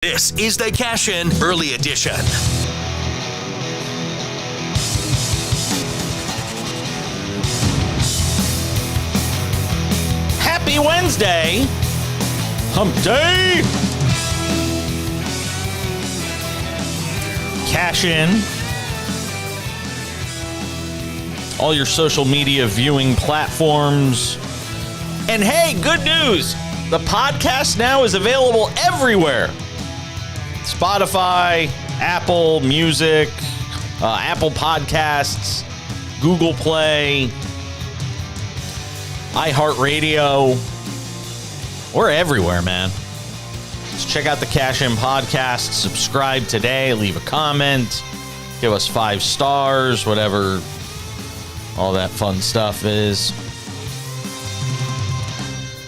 This is the Cash In Early Edition. Happy Wednesday! Hump Day! Cash In. All your social media viewing platforms. And hey, good news! The podcast now is available everywhere. Spotify, Apple Music, Apple Podcasts, Google Play, iHeartRadio. We're everywhere, man. Just check out the Cash In podcast. Subscribe today. Leave a comment. Give us 5 stars, whatever all that fun stuff is.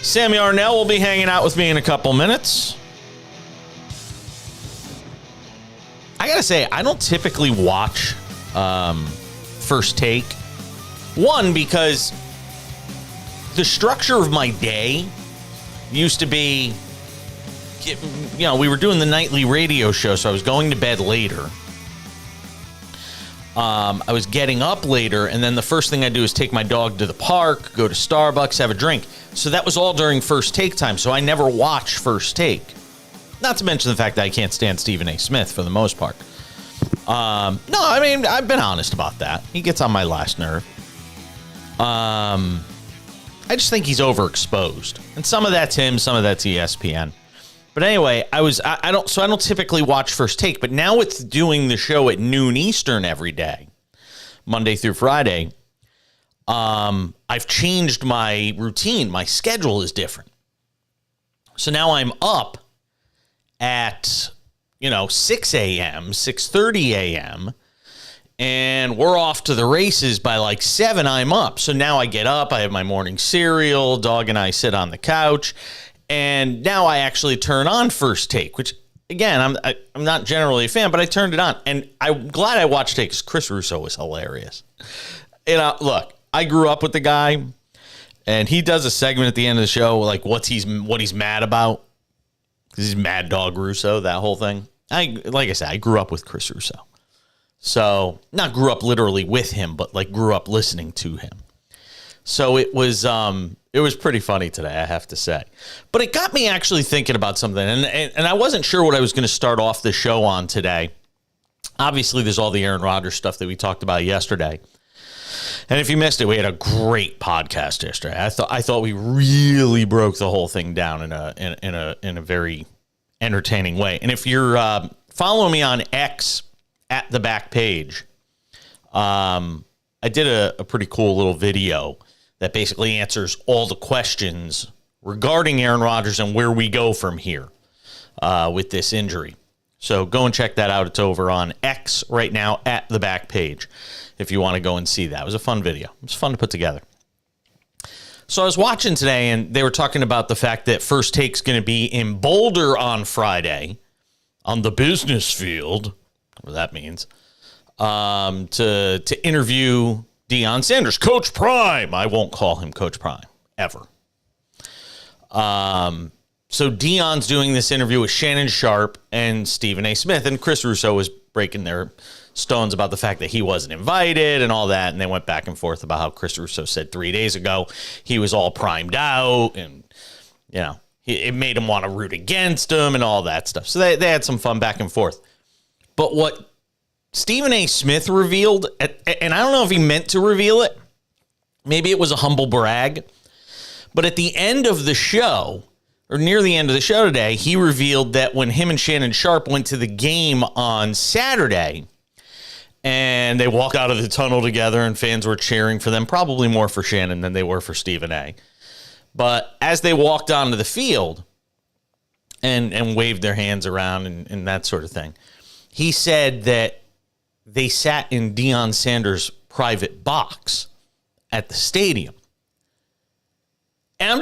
Sam Yarnell will be hanging out with me in a couple minutes. I gotta say, I don't typically watch First Take. One, because the structure of my day used to be, we were doing the nightly radio show, so I was going to bed later. I was getting up later, and then the first thing I do is take my dog to the park, go to Starbucks, have a drink. So that was all during First Take time, so I never watch First Take. Not to mention the fact that I can't stand Stephen A. Smith for the most part. No, I mean, I've been honest about that. He gets on my last nerve. I just think he's overexposed. And some of that's him, some of that's ESPN. But anyway, I don't typically watch First Take, but now it's doing the show at noon Eastern every day, Monday through Friday. I've changed my routine. My schedule is different. So now I'm up at, 6 a.m., 6:30 a.m., and we're off to the races by like 7. I'm up. So now I get up, I have my morning cereal, dog and I sit on the couch, and now I actually turn on First Take, which, again, I'm not generally a fan, but I turned it on, and I'm glad I watched it because Chris Russo was hilarious. Look, I grew up with the guy, and he does a segment at the end of the show, like what he's mad about. Because he's Mad Dog Russo, that whole thing. Like I said, I grew up with Chris Russo. So, not grew up literally with him, but like grew up listening to him. So it was pretty funny today, I have to say. But it got me actually thinking about something, and I wasn't sure what I was going to start off the show on today. Obviously, there's all the Aaron Rodgers stuff that we talked about yesterday. And if you missed it, we had a great podcast yesterday. I thought we really broke the whole thing down in a very entertaining way. And if you're following me on X at the back page, I did a pretty cool little video that basically answers all the questions regarding Aaron Rodgers and where we go from here with this injury. So go and check that out. It's over on X right now at the back page if you want to go and see that. It was a fun video. It was fun to put together. So I was watching today, and they were talking about the fact that First Take's going to be in Boulder on Friday on the business field, whatever that means, to interview Deion Sanders, Coach Prime. I won't call him Coach Prime, ever. So Deion's doing this interview with Shannon Sharpe and Stephen A. Smith, and Chris Russo was breaking their stones about the fact that he wasn't invited and all that, and they went back and forth about how Chris Russo said 3 days ago he was all primed out, and it made him want to root against him and all that stuff. So they had some fun back and forth. But what Stephen A. Smith revealed, and I don't know if he meant to reveal it, maybe it was a humble brag, but at the end of the show, or near the end of the show today, he revealed that when him and Shannon Sharpe went to the game on Saturday, and they walked out of the tunnel together and fans were cheering for them, probably more for Shannon than they were for Stephen A. But as they walked onto the field and waved their hands around and that sort of thing, he said that they sat in Deion Sanders' private box at the stadium. And I'm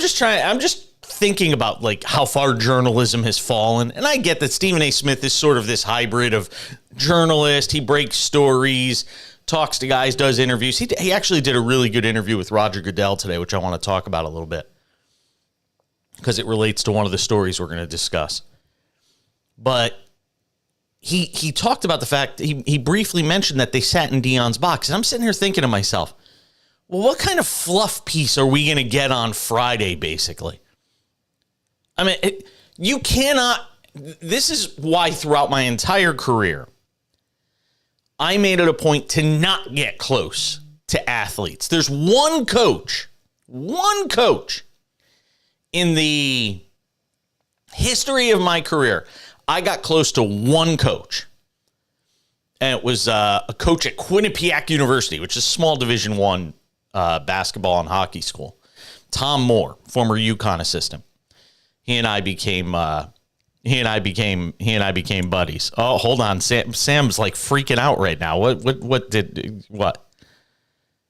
just thinking about like how far journalism has fallen. And I get that Stephen A. Smith is sort of this hybrid of journalist. He breaks stories, talks to guys, does interviews. He actually did a really good interview with Roger Goodell today, which I want to talk about a little bit because it relates to one of the stories we're going to discuss. But he talked about the fact, he briefly mentioned that they sat in Deion's box. And I'm sitting here thinking to myself, well, what kind of fluff piece are we going to get on Friday, basically? I mean, you cannot, this is why throughout my entire career, I made it a point to not get close to athletes. There's one coach in the history of my career, I got close to one coach. And it was a coach at Quinnipiac University, which is a small Division I basketball and hockey school. Tom Moore, former UConn assistant. He and I became buddies. Oh, hold on. Sam's like freaking out right now. What?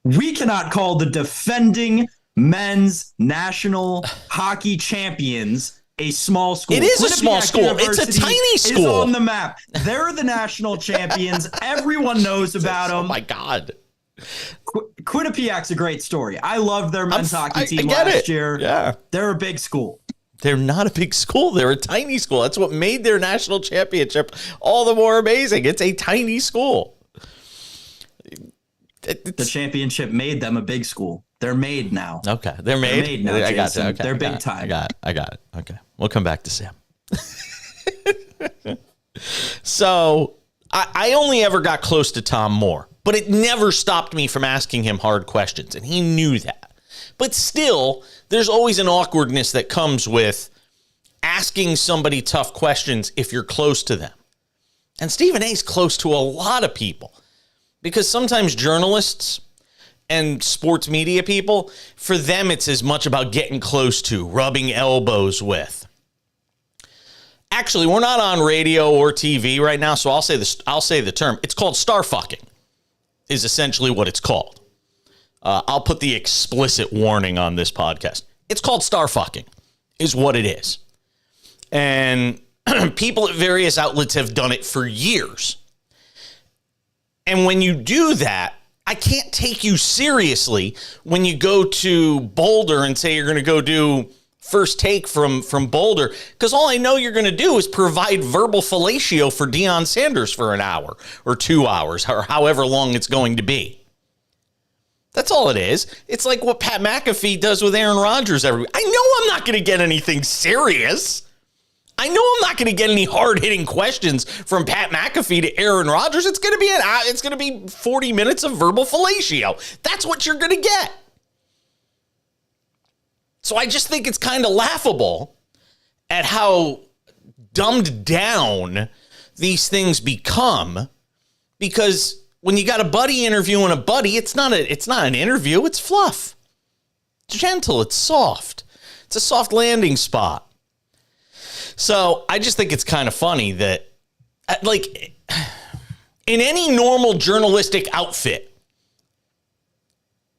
We cannot call the defending men's national hockey champions a small school. It is a small school. It's a tiny school. Is on the map. They're the national champions. Everyone knows about them. Oh my God. Quinnipiac's a great story. I love their men's hockey team last year. Yeah. They're a big school. They're not a big school. They're a tiny school. That's what made their national championship all the more amazing. It's a tiny school. The championship made them a big school. They're made now. Okay. They're made? They're made now, I got it. Okay. They're big time. I got it. Okay. We'll come back to Sam. So I only ever got close to Tom Moore, but it never stopped me from asking him hard questions, and he knew that. But still, there's always an awkwardness that comes with asking somebody tough questions if you're close to them. And Stephen A's close to a lot of people because sometimes journalists and sports media people, for them, it's as much about getting close to, rubbing elbows with. Actually, we're not on radio or TV right now, so I'll say the term. It's called star fucking, is essentially what it's called. I'll put the explicit warning on this podcast. It's called star fucking, is what it is. And people at various outlets have done it for years. And when you do that, I can't take you seriously when you go to Boulder and say you're going to go do First Take from Boulder, because all I know you're going to do is provide verbal fellatio for Deion Sanders for an hour or 2 hours or however long it's going to be. That's all it is. It's like what Pat McAfee does with Aaron Rodgers every week. I know I'm not going to get anything serious. I know I'm not going to get any hard-hitting questions from Pat McAfee to Aaron Rodgers. It's going to be 40 minutes of verbal fellatio. That's what you're going to get. So I just think it's kind of laughable at how dumbed down these things become, because when you got a buddy interviewing a buddy, it's not an interview, it's fluff. It's gentle, it's soft. It's a soft landing spot. So I just think it's kind of funny that, like, in any normal journalistic outfit,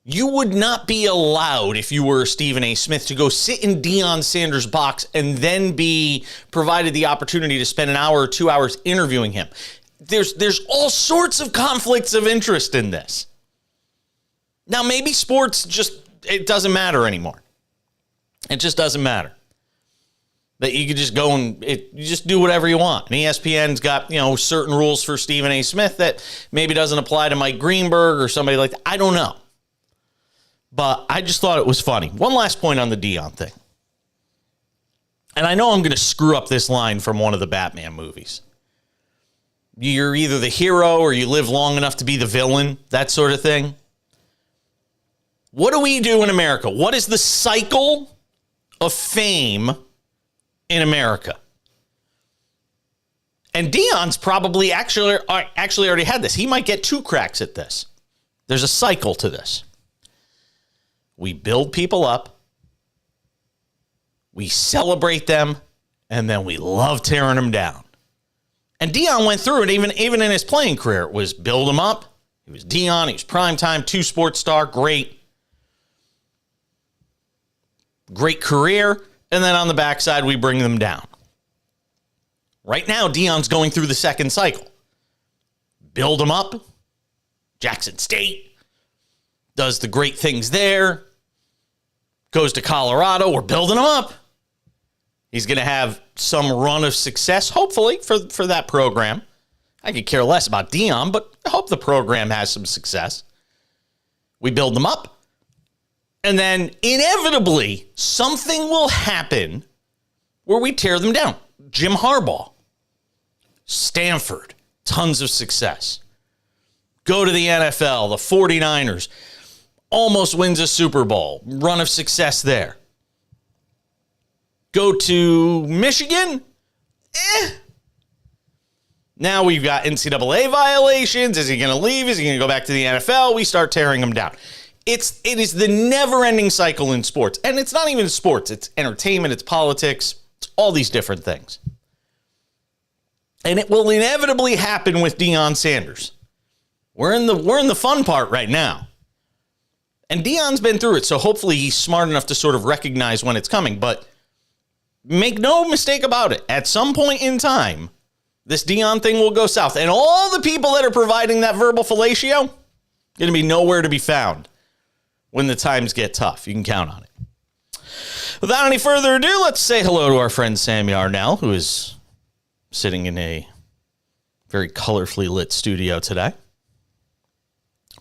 you would not be allowed, if you were Stephen A. Smith, to go sit in Deion Sanders' box and then be provided the opportunity to spend an hour or 2 hours interviewing him. There's all sorts of conflicts of interest in this. Now, maybe sports it doesn't matter anymore. It just doesn't matter. That you could just go and you just do whatever you want. And ESPN's got, certain rules for Stephen A. Smith that maybe doesn't apply to Mike Greenberg or somebody like that. I don't know. But I just thought it was funny. One last point on the Deion thing. And I know I'm going to screw up this line from one of the Batman movies. You're either the hero or you live long enough to be the villain, that sort of thing. What do we do in America? What is the cycle of fame in America? And Deion's probably actually already had this. He might get 2 cracks at this. There's a cycle to this. We build people up, we celebrate them, and then we love tearing them down. And Deion went through it even in his playing career. It was build him up. He was Deion. He was primetime, 2 sports star, great career. And then on the backside, we bring them down. Right now, Deion's going through the second cycle. Build him up. Jackson State does the great things there. Goes to Colorado. We're building him up. He's going to have some run of success, hopefully, for that program. I could care less about Deion, but I hope the program has some success. We build them up. And then inevitably, something will happen where we tear them down. Jim Harbaugh, Stanford, tons of success. Go to the NFL, the 49ers, almost wins a Super Bowl, run of success there. Go to Michigan, Now we've got NCAA violations. Is he going to leave? Is he going to go back to the NFL? We start tearing him down. It is the never-ending cycle in sports. And it's not even sports. It's entertainment. It's politics. It's all these different things. And it will inevitably happen with Deion Sanders. We're in the fun part right now. And Deion's been through it, so hopefully he's smart enough to sort of recognize when it's coming. But make no mistake about it. At some point in time, this Deion thing will go south. And all the people that are providing that verbal fellatio going to be nowhere to be found when the times get tough. You can count on it. Without any further ado, let's say hello to our friend Sam Yarnell, who is sitting in a very colorfully lit studio today.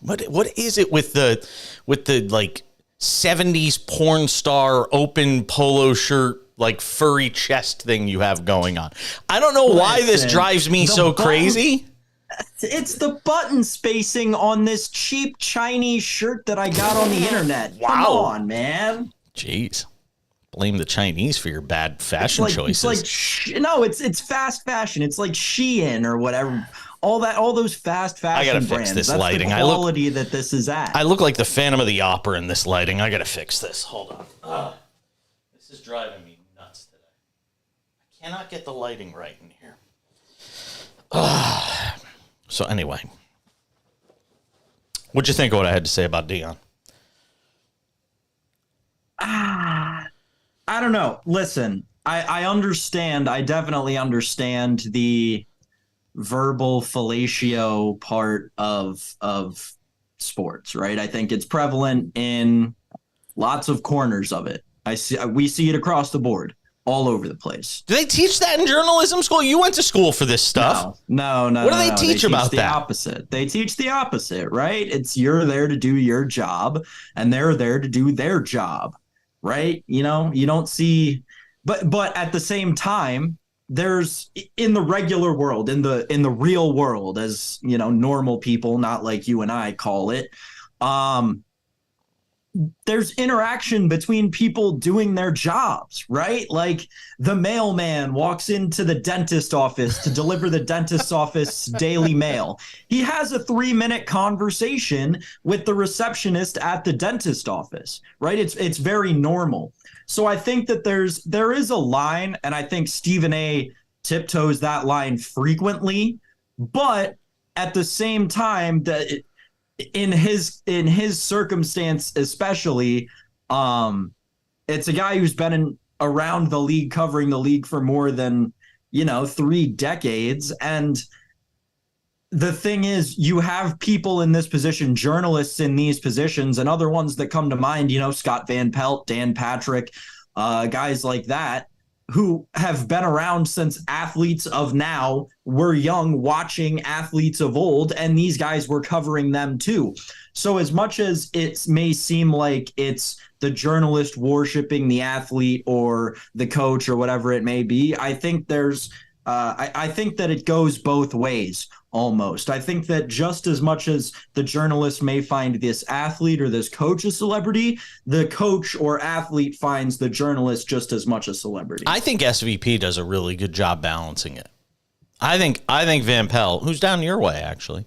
What is it with the like 70s porn star open polo shirt, like furry chest thing you have going on? I don't know why this drives me so crazy. It's the button spacing on this cheap Chinese shirt that I got on the internet. Wow. Come on, man. Jeez. Blame the Chinese for your bad fashion choices. It's fast fashion. It's like Shein or whatever. All those fast fashion I gotta brands. fix this That's lighting. the quality that this is at. I look like the Phantom of the Opera in this lighting. I gotta fix this. Hold on. This is driving me nuts today. I cannot get the lighting right in here. So anyway, what'd you think of what I had to say about Deion? I don't know. Listen, I understand. I definitely understand the verbal fellatio part of sports, right? I think it's prevalent in lots of corners of it. We see it across the board, all over the place. Do they teach that in journalism school? You went to school for this stuff. No. What do they teach about that? Opposite. They teach the opposite, right? It's you're there to do your job, and they're there to do their job, right? You don't see, but at the same time, there's in the regular world, in the real world, as normal people, not like you and I call it, there's interaction between people doing their jobs, right? Like the mailman walks into the dentist office to deliver the dentist's office daily mail. He has a 3-minute conversation with the receptionist at the dentist office, right? It's very normal. So I think that there is a line, and I think Stephen A. tiptoes that line frequently, but at the same time, that in his circumstance especially, it's a guy who's been around the league, covering the league for more than 3 decades, and the thing is, you have people in this position, journalists in these positions, and other ones that come to mind, Scott Van Pelt, Dan Patrick, guys like that, who have been around since athletes of now were young, watching athletes of old, and these guys were covering them too. So as much as it may seem like it's the journalist worshiping the athlete or the coach or whatever it may be, I think I think that it goes both ways. Almost. I think that just as much as the journalist may find this athlete or this coach a celebrity, the coach or athlete finds the journalist just as much a celebrity. I think SVP does a really good job balancing it. I think Van Pelt, who's down your way, actually,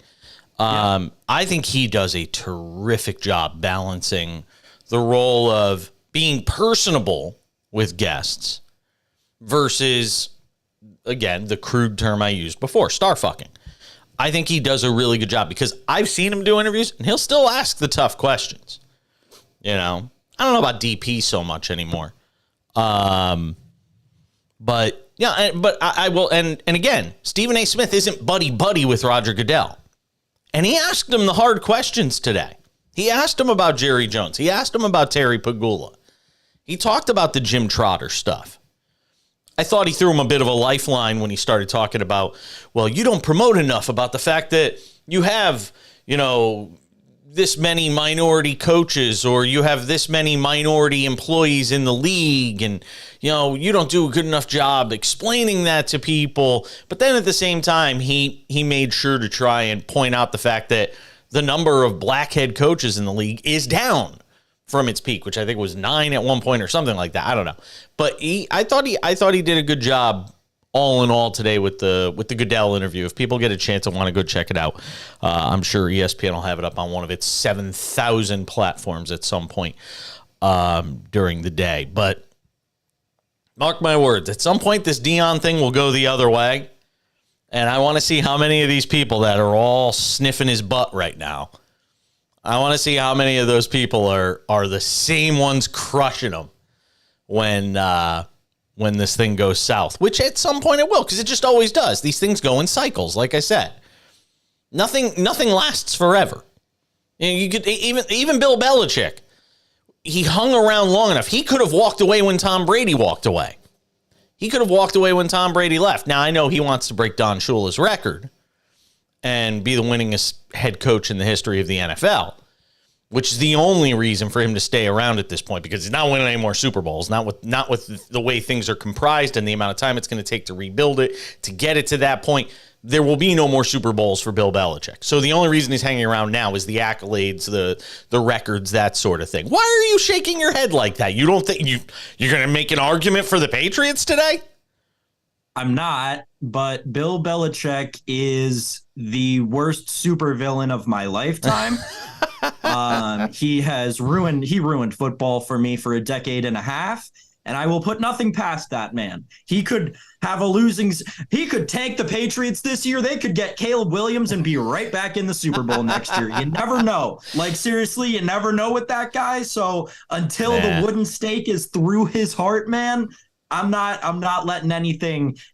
I think he does a terrific job balancing the role of being personable with guests versus, again, the crude term I used before, star fucking. I think he does a really good job because I've seen him do interviews and he'll still ask the tough questions. I don't know about DP so much anymore. But I will. And again, Stephen A. Smith isn't buddy with Roger Goodell. And he asked him the hard questions today. He asked him about Jerry Jones. He asked him about Terry Pagula. He talked about the Jim Trotter stuff. I thought he threw him a bit of a lifeline when he started talking about, well, you don't promote enough about the fact that you have, this many minority coaches, or you have this many minority employees in the league, and you don't do a good enough job explaining that to people. But then at the same time, he made sure to try and point out the fact that the number of black head coaches in the league is down from its peak, which I think was 9 at one point or something like that. I don't know, but I thought he did a good job all in all today with the Goodell interview. If people get a chance and want to go check it out, I'm sure ESPN will have it up on one of its 7,000 platforms at some point during the day. But mark my words, at some point this Deion thing will go the other way, and I want to see how many of these people that are all sniffing his butt right now, I want to see how many of those people are the same ones crushing him when this thing goes south, which at some point it will, because it just always does. These things go in cycles, like I said. Nothing lasts forever. You could even Bill Belichick, he hung around long enough. He could have walked away when Tom Brady walked away. He could have walked away when Tom Brady left. Now, I know he wants to break Don Shula's record and be the winningest head coach in the history of the NFL, which is the only reason for him to stay around at this point, because he's not winning any more Super Bowls, not with the way things are comprised and the amount of time it's going to take to rebuild it, to get it to that point. There will be no more Super Bowls for Bill Belichick. So the only reason he's hanging around now is the accolades, the records, that sort of thing. Why are you shaking your head like that? You don't think you're going to make an argument for the Patriots today? I'm not, but Bill Belichick is the worst supervillain of my lifetime. He ruined football for me for a decade and a half, and I will put nothing past that man. He could tank the Patriots this year. They could get Caleb Williams and be right back in the Super Bowl next year. You never know. Like, seriously, you never know with that guy. So until the wooden stake is through his heart, man, I'm not letting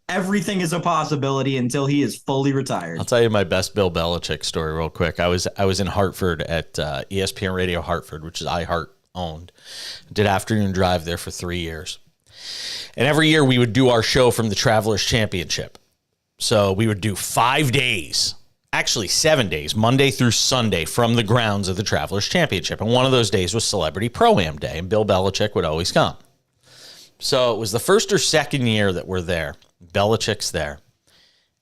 everything is a possibility until he is fully retired. I'll tell you my best Bill Belichick story real quick. I was in Hartford at ESPN Radio Hartford, which is iHeart owned. Did afternoon drive there for 3 years. And every year we would do our show from the Travelers Championship. So we would do 5 days, actually 7 days, Monday through Sunday, from the grounds of the Travelers Championship. And one of those days was Celebrity Pro-Am Day, and Bill Belichick would always come. So it was the first or second year that we're there. Belichick's there.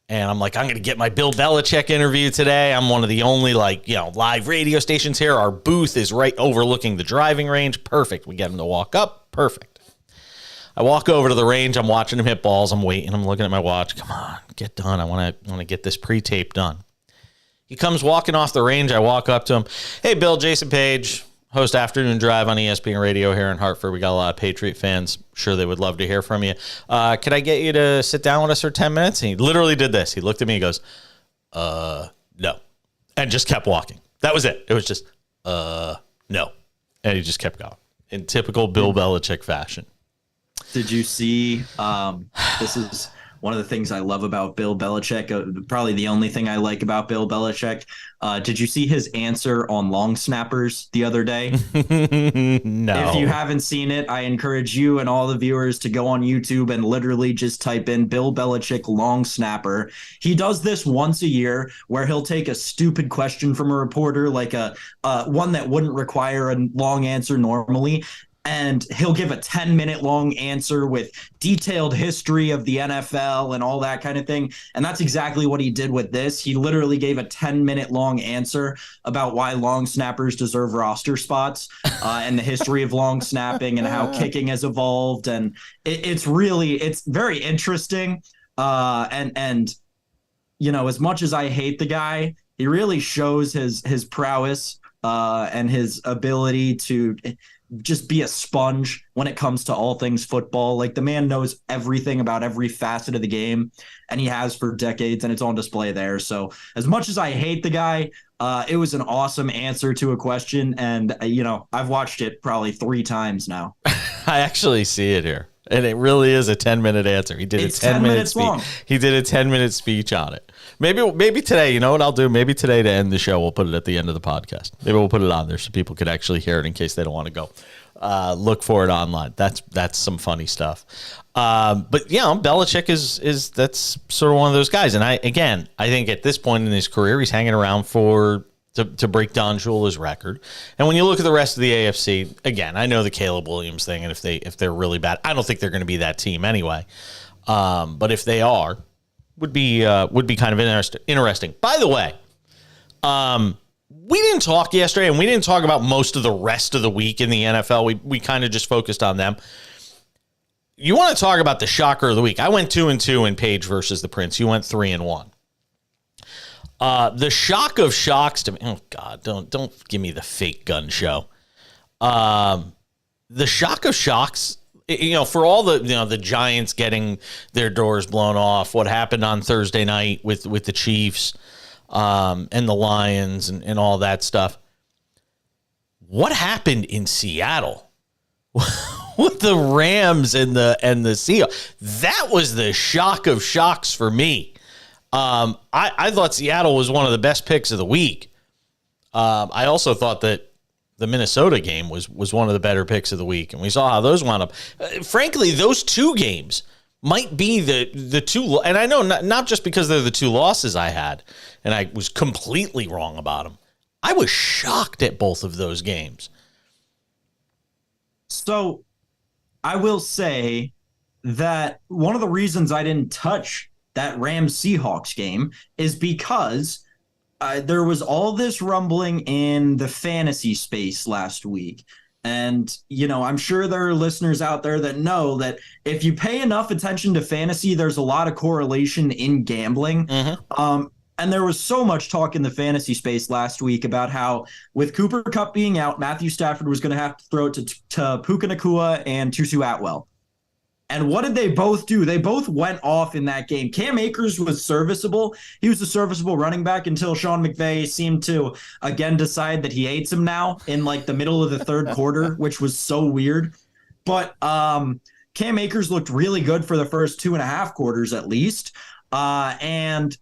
And I'm like, I'm going to get my Bill Belichick interview today. I'm one of the only live radio stations here. Our booth is right overlooking the driving range. Perfect. We get him to walk up. Perfect. I walk over to the range. I'm watching him hit balls. I'm waiting. I'm looking at my watch. Come on, get done. I want to get this pre-tape done. He comes walking off the range. I walk up to him. Hey, Bill, Jason Page. Host Afternoon Drive on ESPN Radio here in Hartford. We got a lot of Patriot fans. Sure, they would love to hear from you. Could I get you to sit down with us for 10 minutes? And he literally did this. He looked at me and goes, no. And just kept walking. That was it. It was just, no. And he just kept going in typical Bill Belichick fashion. Did you see, this is one of the things I love about Bill Belichick, probably the only thing I like about Bill Belichick. Did you see his answer on long snappers the other day? No. If you haven't seen it, I encourage you and all the viewers to go on YouTube and literally just type in Bill Belichick long snapper. He does this once a year where he'll take a stupid question from a reporter, like a one that wouldn't require a long answer normally, and he'll give a 10-minute long answer with detailed history of the NFL and all that kind of thing. And that's exactly what he did with this. He literally gave a 10-minute long answer about why long snappers deserve roster spots and the history of long snapping and how kicking has evolved. And it's very interesting. And as much as I hate the guy, he really shows his prowess and his ability to just be a sponge when it comes to all things football. Like, the man knows everything about every facet of the game, and he has for decades, and it's on display there. So as much as I hate the guy, it was an awesome answer to a question. And, I've watched it probably 3 times now. I actually see it here. And it really is a 10-minute answer. He did It's a 10-minute long. speech. He did a 10-minute speech on it. Maybe today, you know what I'll do? Maybe today to end the show, we'll put it at the end of the podcast. Maybe we'll put it on there so people could actually hear it in case they don't want to go look for it online. That's some funny stuff. But yeah, Belichick is that's sort of one of those guys. And I think at this point in his career, he's hanging around to break Don Shula's record. And when you look at the rest of the AFC, again, I know the Caleb Williams thing, and if they're really bad, I don't think they're going to be that team anyway. But if they are, would be kind of interesting. By the way, we didn't talk yesterday, and we didn't talk about most of the rest of the week in the NFL. We kind of just focused on them. You want to talk about the shocker of the week? I went 2-2 in Page versus the Prince. You went 3-1. The shock of shocks to me. Oh God, don't give me the fake gun show. The shock of shocks, for all the Giants getting their doors blown off, what happened on Thursday night with the Chiefs, and the Lions and all that stuff. What happened in Seattle with the Rams and the Seahawks? That was the shock of shocks for me. I thought Seattle was one of the best picks of the week. I also thought that the Minnesota game was one of the better picks of the week, and we saw how those wound up. Frankly, those two games might be the two, and I know not just because they're the two losses I had, and I was completely wrong about them. I was shocked at both of those games. So I will say that one of the reasons I didn't touch that Rams-Seahawks game is because there was all this rumbling in the fantasy space last week. And, I'm sure there are listeners out there that know that if you pay enough attention to fantasy, there's a lot of correlation in gambling. Mm-hmm. And there was so much talk in the fantasy space last week about how with Cooper Kupp being out, Matthew Stafford was going to have to throw it to Puka Nacua and Tutu Atwell. And what did they both do? They both went off in that game. Cam Akers was serviceable. He was a serviceable running back until Sean McVay seemed to, again, decide that he hates him now in the middle of the third quarter, which was so weird. But Cam Akers looked really good for the first 2.5 quarters at least. And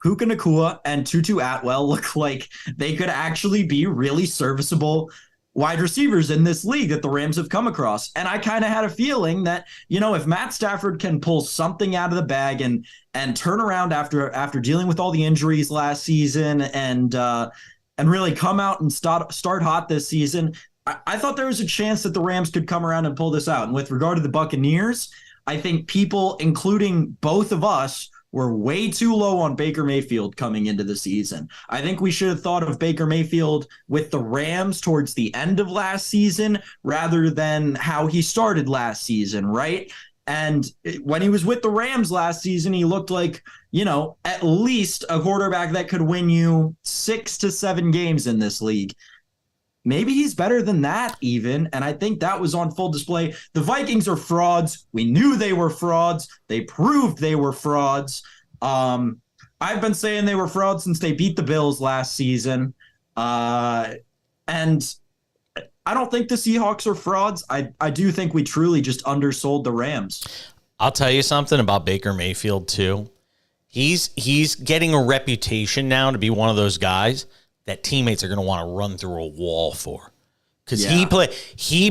Puka Nacua and Tutu Atwell look like they could actually be really serviceable wide receivers in this league that the Rams have come across. And I kind of had a feeling that, if Matt Stafford can pull something out of the bag and turn around after dealing with all the injuries last season and really come out and start hot this season, I thought there was a chance that the Rams could come around and pull this out. And with regard to the Buccaneers, I think people, including both of us, were way too low on Baker Mayfield coming into the season. I think we should have thought of Baker Mayfield with the Rams towards the end of last season rather than how he started last season, right? And when he was with the Rams last season, he looked like, at least a quarterback that could win you 6 to 7 games in this league. Maybe he's better than that even, and I think that was on full display. The Vikings are frauds. We knew they were frauds. They proved they were frauds. I've been saying they were frauds since they beat the Bills last season. And I don't think the Seahawks are frauds. I do think we truly just undersold the Rams. I'll tell you something about Baker Mayfield too. He's getting a reputation now to be one of those guys that teammates are going to want to run through a wall for, because he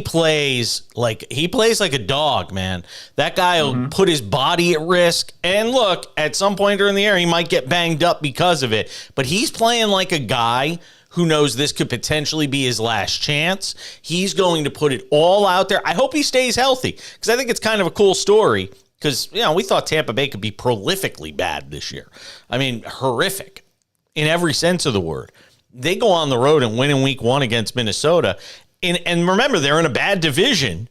plays like a dog, man. That guy will put his body at risk. And look, at some point during the year, he might get banged up because of it. But he's playing like a guy who knows this could potentially be his last chance. He's going to put it all out there. I hope he stays healthy, because I think it's kind of a cool story. Because we thought Tampa Bay could be prolifically bad this year. I mean, horrific in every sense of the word. They go on the road and win in week 1 against Minnesota. And remember, they're in a bad division.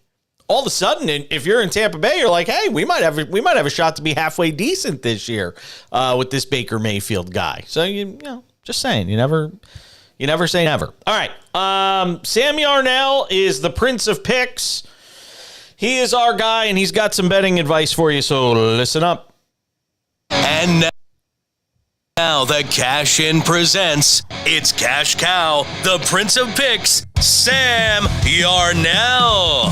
All of a sudden, if you're in Tampa Bay, you're like, hey, we might have a shot to be halfway decent this year with this Baker Mayfield guy. So, just saying, you never say never. All right. Sam Yarnell is the Prince of Picks. He is our guy, and he's got some betting advice for you, so listen up. And now the Cash In presents, it's Cash Cow, the Prince of Picks, Sam Yarnell.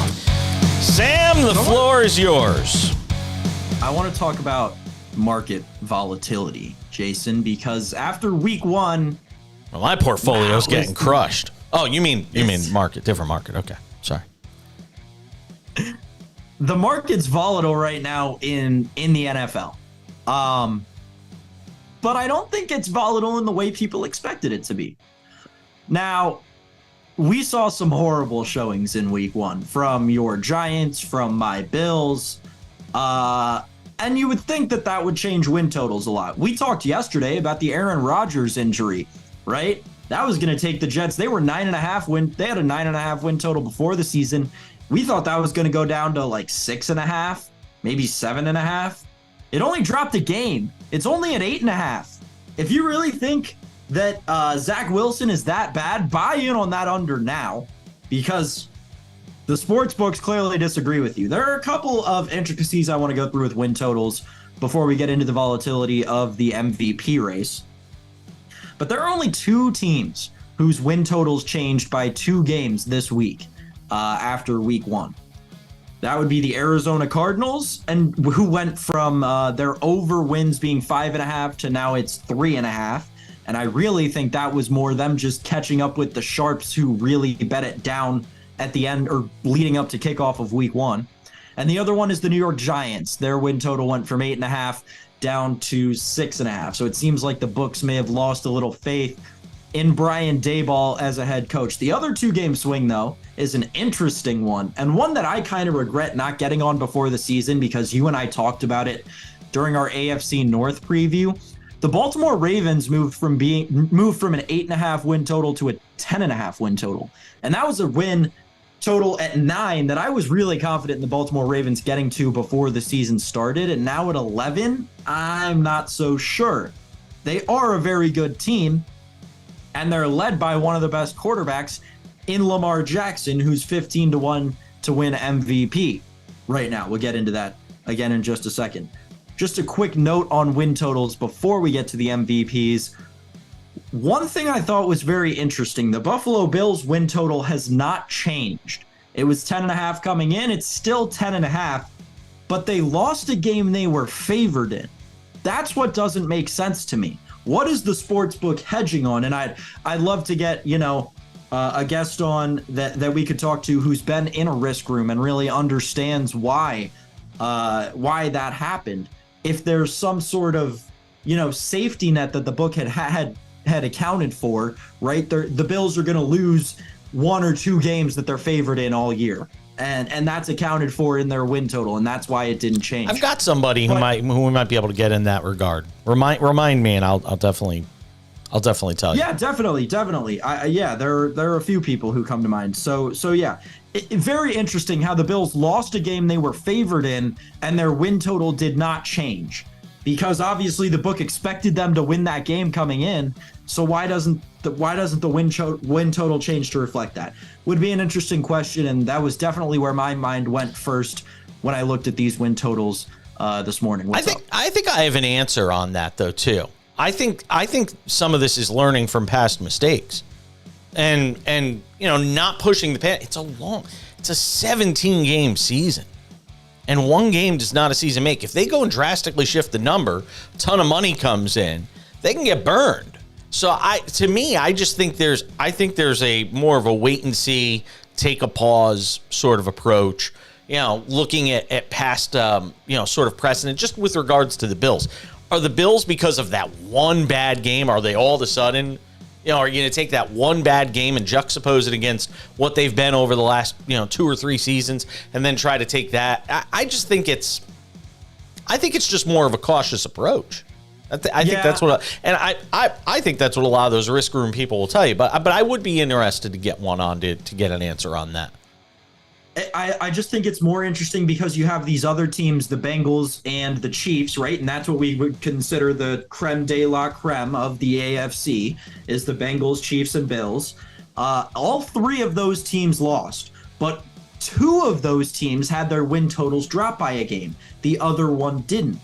Sam, the floor is yours. I want to talk about market volatility, Jason, because after week one, well, my portfolio's getting crushed. Oh, you mean market, different market. Okay, sorry. The market's volatile right now in the NFL. But I don't think it's volatile in the way people expected it to be. Now, we saw some horrible showings in week one from your Giants, from my Bills, and you would think that that would change win totals a lot. We talked yesterday about the Aaron Rodgers injury, right? That was going to take the Jets. They were 9.5 win. They had a 9.5 win total before the season. We thought that was going to go down to like 6.5, maybe 7.5. It only dropped a game. It's only at 8.5. If you really think that Zach Wilson is that bad, buy in on that under now, because the sports books clearly disagree with you. There are a couple of intricacies I want to go through with win totals before we get into the volatility of the MVP race. But there are only two teams whose win totals changed by 2 games this week after week one. That would be the Arizona Cardinals, and who went from their over wins being 5.5 to now it's 3.5. And I really think that was more them just catching up with the Sharps, who really bet it down at the end or leading up to kickoff of week one. And the other one is the New York Giants. Their win total went from 8.5 down to 6.5. So it seems like the books may have lost a little faith in Brian Daboll as a head coach. The other 2-game swing, though, is an interesting one, and one that I kind of regret not getting on before the season, because you and I talked about it during our AFC North preview. The Baltimore Ravens moved from an 8.5 win total to a 10.5 win total. And that was a win total at 9 that I was really confident in the Baltimore Ravens getting to before the season started. And now at 11, I'm not so sure. They are a very good team, and they're led by one of the best quarterbacks in Lamar Jackson, who's 15-1 to win MVP right now. We'll get into that again in just a second. Just a quick note on win totals before we get to the MVPs. One thing I thought was very interesting, the Buffalo Bills win total has not changed. It was 10.5 coming in. It's still 10.5, but they lost a game they were favored in. That's what doesn't make sense to me. What is the sportsbook hedging on? And I'd love to get, a guest on that we could talk to who's been in a risk room and really understands why that happened. If there's some sort of, safety net that the book had accounted for, right? The Bills are going to lose 1 or 2 games that they're favored in all year. And that's accounted for in their win total, and that's why it didn't change. I've got somebody who might be able to get in that regard. Remind me, and I'll definitely tell you. Yeah, definitely. There are a few people who come to mind. So yeah, very interesting how the Bills lost a game they were favored in, and their win total did not change, because obviously the book expected them to win that game coming in. So why doesn't the win total change to reflect that? Would be an interesting question, and that was definitely where my mind went first when I looked at these win totals this morning. I think I have an answer on that though too. I think some of this is learning from past mistakes, and not pushing the pen. It's a 17-game season, and 1 game does not a season make. If they go and drastically shift the number, a ton of money comes in, they can get burned. So I think there's a more of a wait and see, take a pause sort of approach. Looking at past sort of precedent, just with regards to the Bills. Are the Bills, because of that one bad game, are they all of a sudden, are you going to take that one bad game and juxtapose it against what they've been over the last, 2 or 3 seasons, and then try to take that? I think it's just more of a cautious approach. I think that's what, I think that's what a lot of those risk room people will tell you. But I would be interested to get one on to get an answer on that. I just think it's more interesting because you have these other teams, the Bengals and the Chiefs, right? And that's what we would consider the creme de la creme of the AFC, is the Bengals, Chiefs, and Bills. All 3 of those teams lost, but 2 of those teams had their win totals drop by a game. The other one didn't.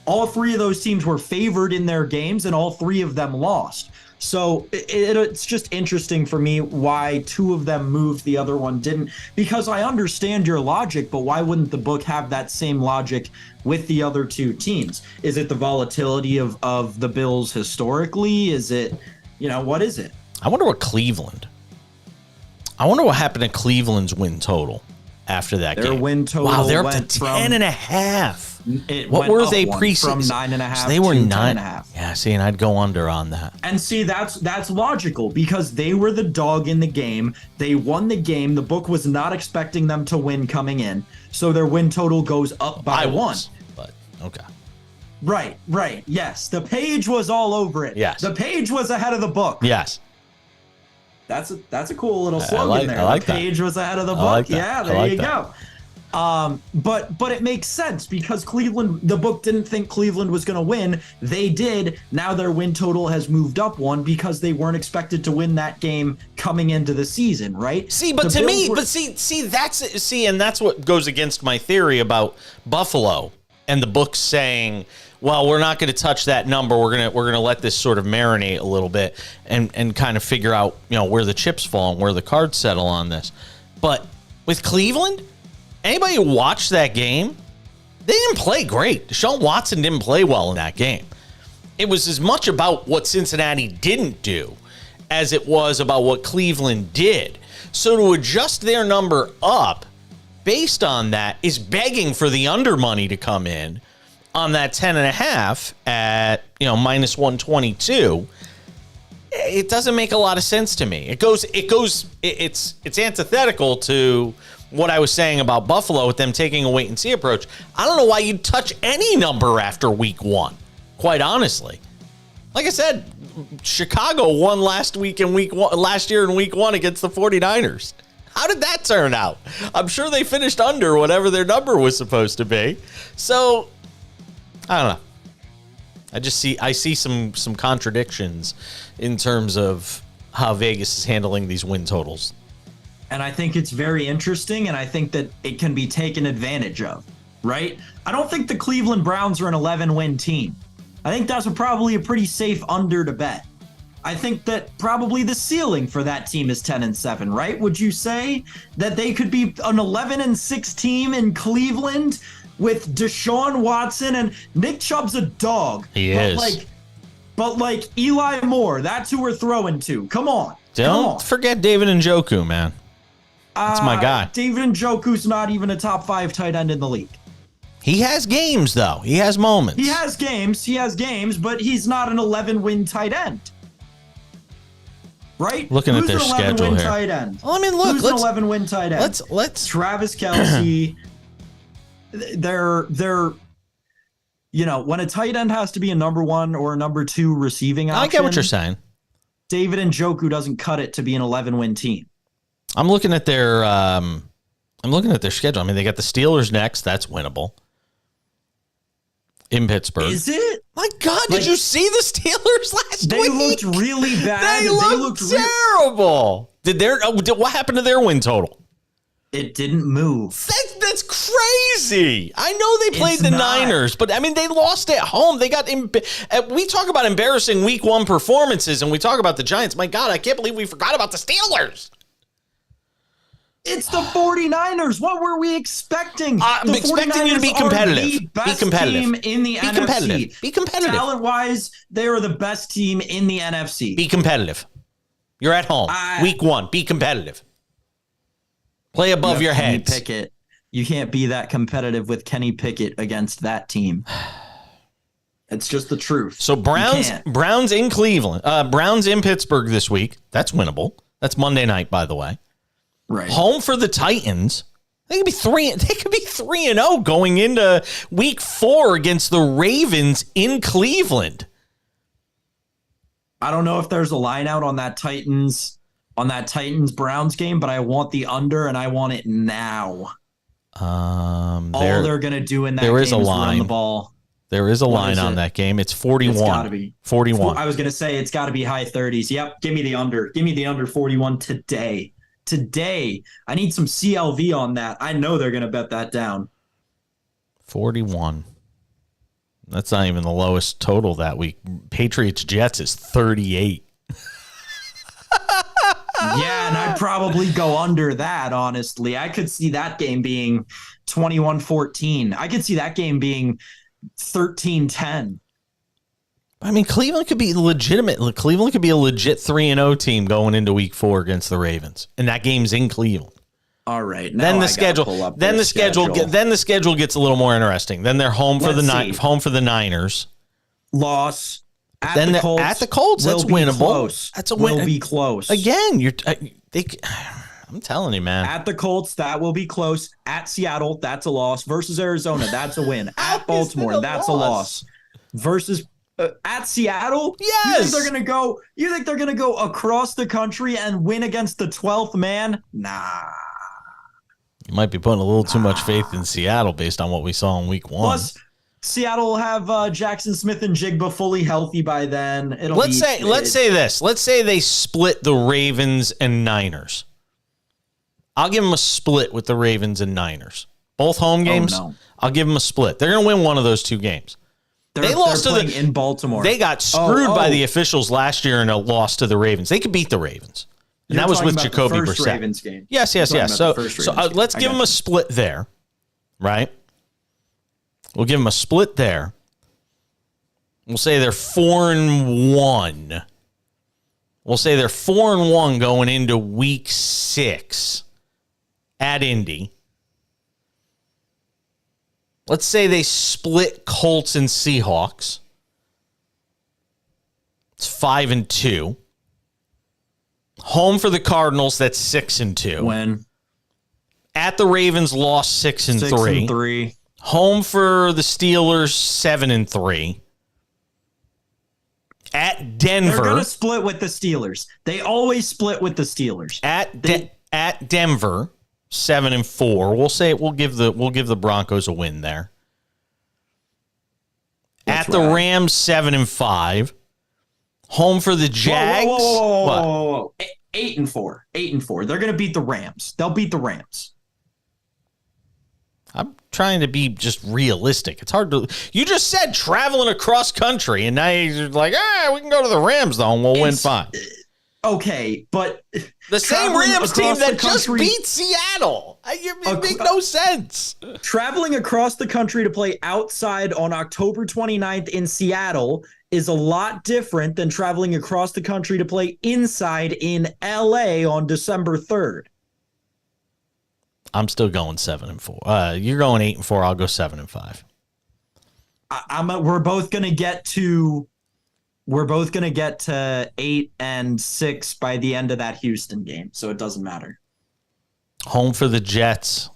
All 3 of those teams were favored in their games, and all 3 of them lost. So it's just interesting for me why two of them moved, the other one didn't. Because I understand your logic, but why wouldn't the book have that same logic with the other two teams? Is it the volatility of the Bills historically? Is it, what is it? I wonder what happened to Cleveland's win total after that game. Their win total. Wow, they're up to 10.5. What were they preseason? From 9.5. So they were 9.5. Yeah, see, and I'd go under on that. And see, that's logical because they were the dog in the game. They won the game. The book was not expecting them to win coming in, so their win total goes up by one. But okay. Right. Yes, the page was all over it. Yes, the page was ahead of the book. Yes. That's a cool little slogan there. The page was ahead of the book. Yeah, there you go. But it makes sense because the book didn't think Cleveland was going to win. They did. Now their win total has moved up one because they weren't expected to win that game coming into the season, right? See, but that's what goes against my theory about Buffalo and the book saying, well, we're not going to touch that number. We're gonna let this sort of marinate a little bit and kind of figure out, where the chips fall and where the cards settle on this. But with Cleveland, anybody who watched that game, they didn't play great. Deshaun Watson didn't play well in that game. It was as much about what Cincinnati didn't do as it was about what Cleveland did. So to adjust their number up based on that is begging for the under money to come in on that 10.5 at minus 122. It doesn't make a lot of sense to me. It's antithetical to what I was saying about Buffalo with them taking a wait and see approach. I don't know why you'd touch any number after week one, quite honestly. Like I said, Chicago won last year in week one against the 49ers. How did that turn out? I'm sure they finished under whatever their number was supposed to be. So I don't know. I see some contradictions in terms of how Vegas is handling these win totals. And I think it's very interesting, and I think that it can be taken advantage of, right? I don't think the Cleveland Browns are an 11-win team. I think that's probably a pretty safe under to bet. I think that probably the ceiling for that team is 10-7, right? Would you say that they could be an 11-6 team in Cleveland with Deshaun Watson and Nick Chubb's a dog? He is. But Eli Moore, that's who we're throwing to. Come on. Don't forget David Njoku, man. That's my guy. David Njoku's not even a top 5 tight end in the league. He has games, though. He has moments. He has games, but he's not an 11-win tight end. Right? Looking at their schedule here. Tight end? Well, I mean, look. Who's an 11-win tight end? Let's Travis Kelce. They're when a tight end has to be a number 1 or a number 2 receiving option. I get what you're saying. David Njoku doesn't cut it to be an 11-win team. I'm looking at their schedule. I mean, they got the Steelers next. That's winnable. In Pittsburgh. Is it? My God, did you see the Steelers last week? They looked really bad. They looked terrible. What happened to their win total? It didn't move. That's crazy. I know they played the Niners, but I mean, they lost at home. They got we talk about embarrassing week 1 performances, and we talk about the Giants. My God, I can't believe we forgot about the Steelers. It's the 49ers. What were we expecting? I'm expecting you to be competitive. The best team in the NFC. Be competitive. Talent-wise, they are the best team in the NFC. Be competitive. You're at home. Week 1. Be competitive. Play above your heads. Kenny Pickett. You can't be that competitive with Kenny Pickett against that team. It's just the truth. So Browns in Cleveland. Browns in Pittsburgh this week. That's winnable. That's Monday night, by the way. Right. Home for the Titans. They could be 3-0 going into week 4 against the Ravens in Cleveland. I don't know if there's a line out on that Titans Browns game, but I want the under and I want it now. All they're gonna do in that game is run the ball. There is a line on that game. It's 41. It's gotta be 41. I was gonna say it's got to be high 30s. Yep, give me the under. Give me the under 41 today. Today, I need some CLV on that. I know they're going to bet that down. 41. That's not even the lowest total that week. Patriots Jets is 38. Yeah, and I'd probably go under that, honestly. I could see that game being 21-14. I could see that game being 13-10. I mean, Cleveland could be legitimate. Cleveland could be a legit 3-0 team going into week 4 against the Ravens. And that game's in Cleveland. All right. Then the schedule gets a little more interesting. Then they're home for the Niners. Loss. At Then the Colts, at the Colts, that's winnable. Close. That's a win. Will be close. Again, I'm telling you, man. At the Colts, that will be close. At Seattle, that's a loss. Versus Arizona, that's a win. At Baltimore, that's a loss. Versus at Seattle, yes. You think they're gonna go across the country and win against the 12th man? Nah. You might be putting a little too much faith in Seattle based on what we saw in week 1. Plus, Seattle will have Jackson Smith and Jigba fully healthy by then. Let's say this. Let's say they split the Ravens and Niners. I'll give them a split with the Ravens and Niners. Both home games. Oh, no. I'll give them a split. They're going to win one of those 2 games. They lost in Baltimore. They got screwed by the officials last year in a loss to the Ravens. They could beat the Ravens. And that was with Jacoby Brissett. Ravens game. Yes. So let's give them a split there, right? We'll give them a split there. We'll say they're 4-1. We'll say they're 4-1 going into week 6 at Indy. Let's say they split Colts and Seahawks. It's 5-2. Home for the Cardinals, that's 6-2. When at the Ravens, lost 6-3. 6-3. Home for the Steelers, 7-3. At Denver, they're going to split with the Steelers. They always split with the Steelers. At Denver, 7-4. We'll give the Broncos a win there. At the Rams, 7-5. Home for the Jags. Whoa. 8-4. 8-4. They're going to beat the Rams. They'll beat the Rams. I'm trying to be just realistic. It's hard to. You just said traveling across country, and now you're like, we can go to the Rams though, and we'll win 5. Okay, but the same Rams team that just beat Seattle. It makes no sense. Traveling across the country to play outside on October 29th in Seattle is a lot different than traveling across the country to play inside in LA on December 3rd. I'm still going 7-4. You're going 8-4. I'll go 7-5. We're both gonna get to 8-6 by the end of that Houston game, so it doesn't matter. Home for the Jets,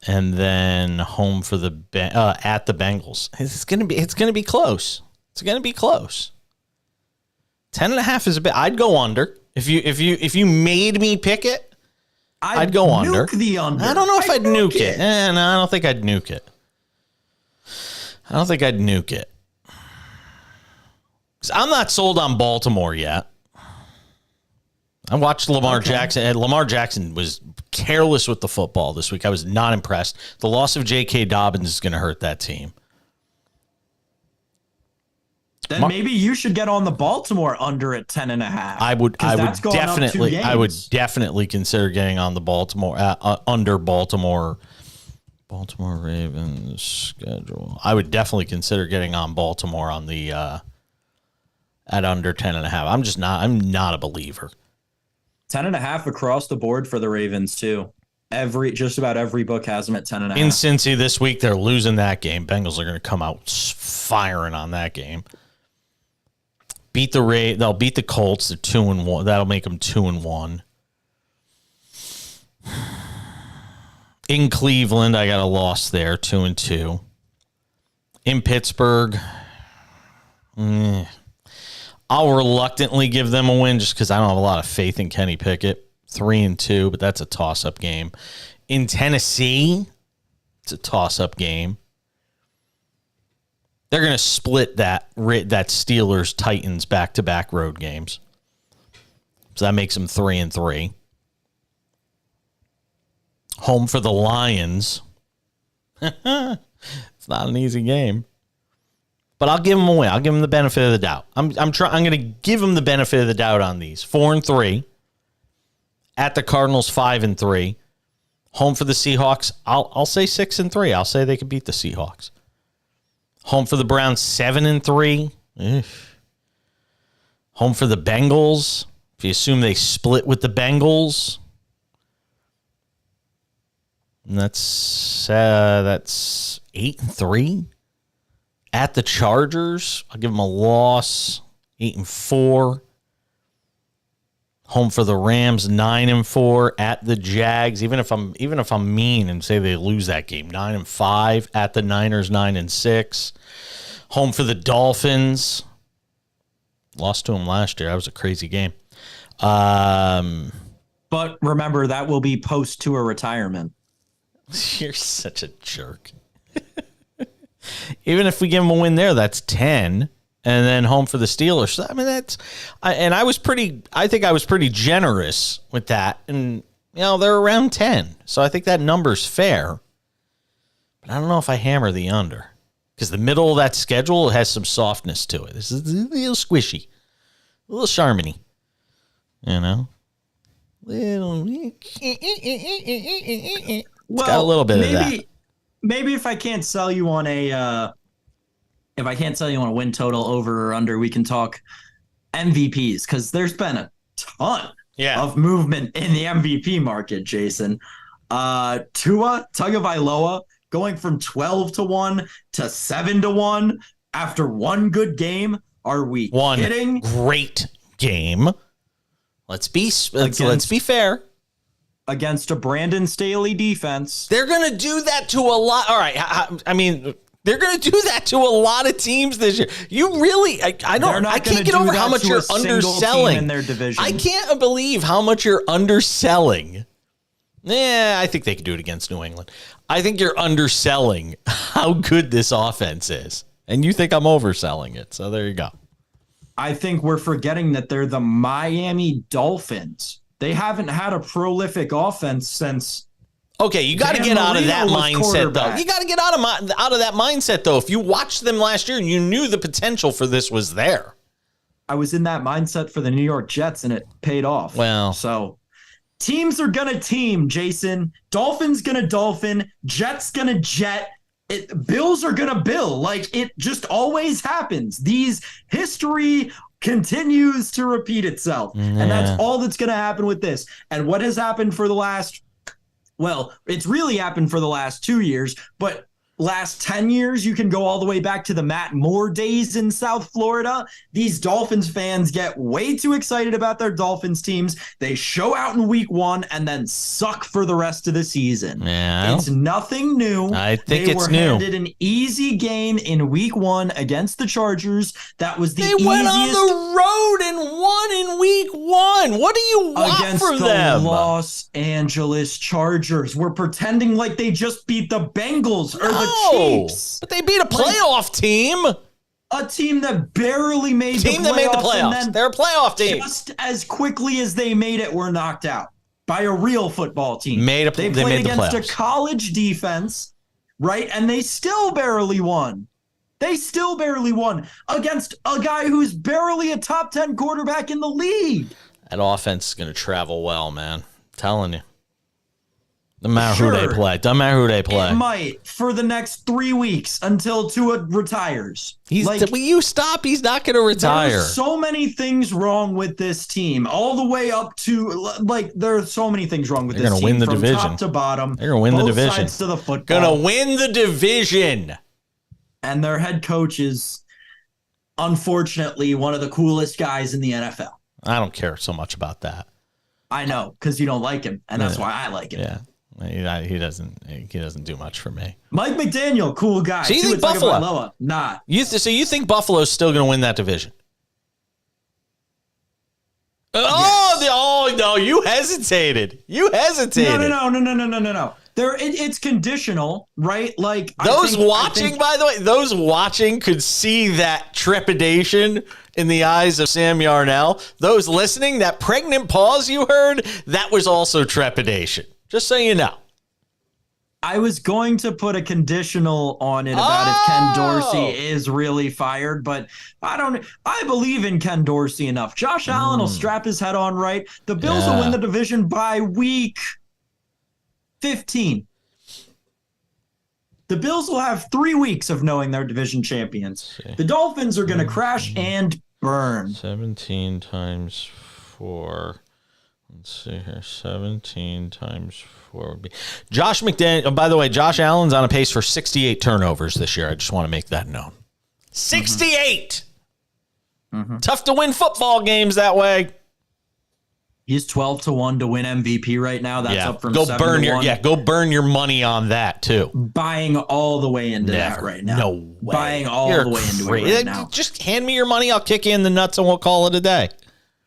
and then home for the at the Bengals. It's gonna be close. It's gonna be close. 10.5 is a bit. I'd go under if you made me pick it. I'd go under. The under. I don't know if I'd nuke it. No, I don't think I'd nuke it. I'm not sold on Baltimore yet. I watched Lamar Jackson, and Lamar Jackson was careless with the football this week. I was not impressed. The loss of J.K. Dobbins is going to hurt that team. Then maybe you should get on the Baltimore under at 10.5. I would definitely consider getting on the Baltimore under Baltimore Ravens schedule. I would definitely consider getting on Baltimore on the at under 10.5. I'm not a believer. 10.5 across the board for the Ravens too. Just about every book has them at 10.5. In Cincy this week, they're losing that game. Bengals are going to come out firing on that game. They'll beat the Colts. They're 2-1. That'll make them 2-1. In Cleveland, I got a loss there, 2-2. In Pittsburgh, I'll reluctantly give them a win just because I don't have a lot of faith in Kenny Pickett. 3-2, but that's a toss-up game. In Tennessee, it's a toss-up game. They're going to split that Steelers-Titans back-to-back road games. So that makes them 3-3. Home for the Lions. It's not an easy game. but I'll give them a win. I'll give them the benefit of the doubt. I'm going to give them the benefit of the doubt on these. 4-3 at the Cardinals. 5-3 home for the Seahawks. I'll say 6-3. I'll say they could beat the Seahawks. Home for the Browns. 7-3. Home for the Bengals. If you assume they split with the Bengals, and that's 8-3. At the Chargers, I'll give them a loss. 8-4. Home for the Rams. 9-4. At the Jags, even if I'm mean and say they lose that game, 9-5. At the Niners. 9-6. Home for the Dolphins. Lost to them last year. That was a crazy game. But remember, that will be post to a retirement. You're such a jerk. Even if we give them a win there, that's 10. And then home for the Steelers. I mean, I think I was pretty generous with that. And, they're around 10. So I think that number's fair. But I don't know if I hammer the under. Because the middle of that schedule has some softness to it. This is a little squishy. A little Charmony. Little. Well, got a little bit of that. Maybe if I can't sell you on a win total over or under, we can talk MVPs, because there's been a ton of movement in the MVP market, Jason. Tua Tagovailoa going from 12-1 to 7-1 after one good game. Are we kidding? Great game. Let's be fair. Against a Brandon Staley defense. They're going to do that to a lot. All right. I mean, they're going to do that to a lot of teams this year. You really, I can't get over how much you're underselling in their division. I can't believe how much you're underselling. Yeah, I think they could do it against New England. I think you're underselling how good this offense is. And you think I'm overselling it. So there you go. I think we're forgetting that they're the Miami Dolphins. They haven't had a prolific offense since. Okay, you got to get out of that mindset, though. You got to get out of that mindset, though. If you watched them last year, you knew the potential for this was there. I was in that mindset for the New York Jets, and it paid off. Well, so teams are gonna team, Jason. Dolphins gonna dolphin. Jets gonna jet. Bills are gonna bill. Like, it just always happens. These history continues to repeat itself. Yeah. And that's all that's going to happen with this. And what has happened for the last, it's really happened for the last 2 years, but last 10 years, you can go all the way back to the Matt Moore days in South Florida. These Dolphins fans get way too excited about their Dolphins teams. They show out in week 1 and then suck for the rest of the season. Yeah. It's nothing new. I think it's new. They were handed an easy game in week 1 against the Chargers. That was the easiest. They went on the road and won in week 1. What do you want from them? Against the Los Angeles Chargers. We're pretending like they just beat the Bengals or the Chiefs. But they beat a playoff team. A team that barely made the playoffs. And then they're a playoff team. Just as quickly as they made it, were knocked out by a real football team. They played against a college defense, right? And they still barely won. Against a guy who's barely a top 10 quarterback in the league. That offense is going to travel well, man. I'm telling you. Doesn't matter who they play. It might for the next 3 weeks until Tua retires. Will you stop? He's not going to retire. There's so many things wrong with this team, all the way up to there are so many things wrong with this team. They're going to win the division, top to bottom. They're going to win the division. Both sides of the football. Going to win the division. And their head coach is, unfortunately, one of the coolest guys in the NFL. I don't care so much about that. I know, because you don't like him, and that's why I like him. Yeah. He doesn't do much for me. Mike McDaniel, cool guy. So you think Buffalo? Not. So you think Buffalo's still going to win that division? Yes. Oh no! You hesitated. No. It's conditional, right? Like those watching, by the way, those watching could see that trepidation in the eyes of Sam Yarnell. Those listening, that pregnant pause you heard, that was also trepidation. Just so you know. I was going to put a conditional on it about if Ken Dorsey is really fired, but I believe in Ken Dorsey enough. Josh Allen will strap his head on right. The Bills will win the division by week 15. The Bills will have 3 weeks of knowing they're division champions. The Dolphins are going to crash and burn. 17 times 4. Let's see here. 17 times 4 would be. Josh McDaniel. Oh, by the way, Josh Allen's on a pace for 68 turnovers this year. I just want to make that known. 68. Tough to win football games that way. He's 12-1 to win MVP right now. That's up from 7-1. Go burn your money on that too. Buying all the way into that right now. No way. Buying all the way into it right now. Just hand me your money. I'll kick you in the nuts and we'll call it a day.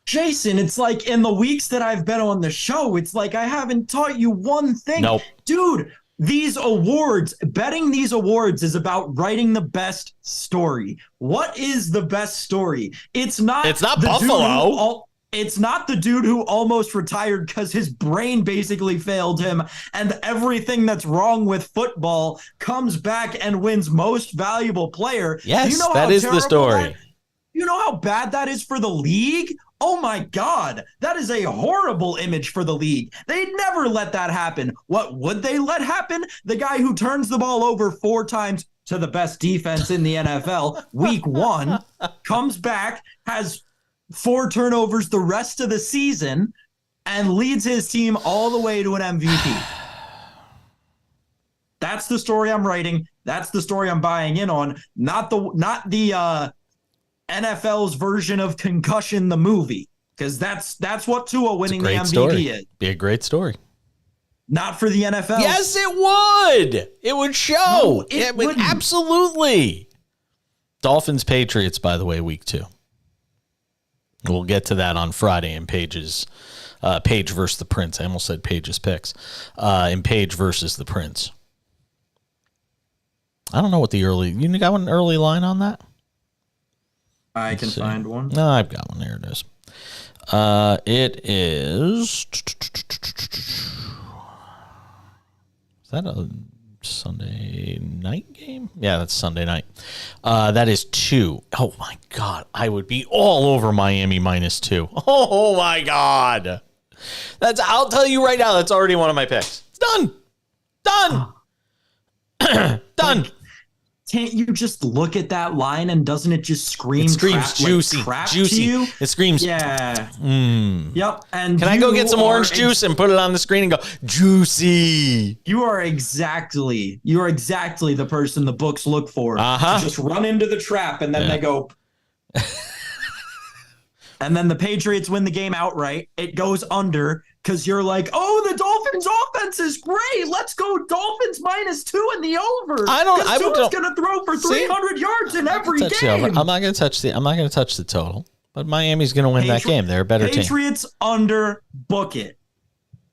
Jason, it's like in the weeks that I've been on the show, it's like I haven't taught you one thing. Nope. Dude, these awards, betting these awards is about writing the best story. What is the best story? It's not Buffalo. It's not the dude who almost retired because his brain basically failed him and everything that's wrong with football comes back and wins most valuable player. Yes, that is the story. You know how bad that is for the league? Oh my God, that is a horrible image for the league. They'd never let that happen. What would they let happen? The guy who turns the ball over 4 times to the best defense in the NFL, week 1, comes back, has 4 turnovers the rest of the season, and leads his team all the way to an MVP. That's the story I'm writing. That's the story I'm buying in on. Not the NFL's version of Concussion the movie, because that's what Tua winning the MVP is. Be a great story. Not for the NFL. Yes, it would. It would show. No, it would absolutely. Dolphins Patriots, by the way, week 2. We'll get to that on Friday in Page's Page versus the Prince. I almost said Page's picks. In Page versus the Prince. I don't know what you got an early line on that? I can find one. No, I've got one. There it is. It is. Is that a Sunday night game? Yeah, that's Sunday night. That is 2. Oh my God, I would be all over Miami -2. Oh my God, I'll tell you right now. That's already one of my picks. It's done. Done. Can't you just look at that line and doesn't it just scream? It screams juicy, juicy. To you? It screams. Yeah. Yep. And can I go get some orange juice and put it on the screen and go juicy? You are exactly the person the books look for. To just run into the trap and then they go. And then the Patriots win the game outright. It goes under because you're like, oh, the Dolphins offense is great. Let's go Dolphins -2 in the over. Tua's going to throw for 300 yards in every game. I'm not going to touch the total. But Miami's going to win that game. They're a better team. Patriots under, book it.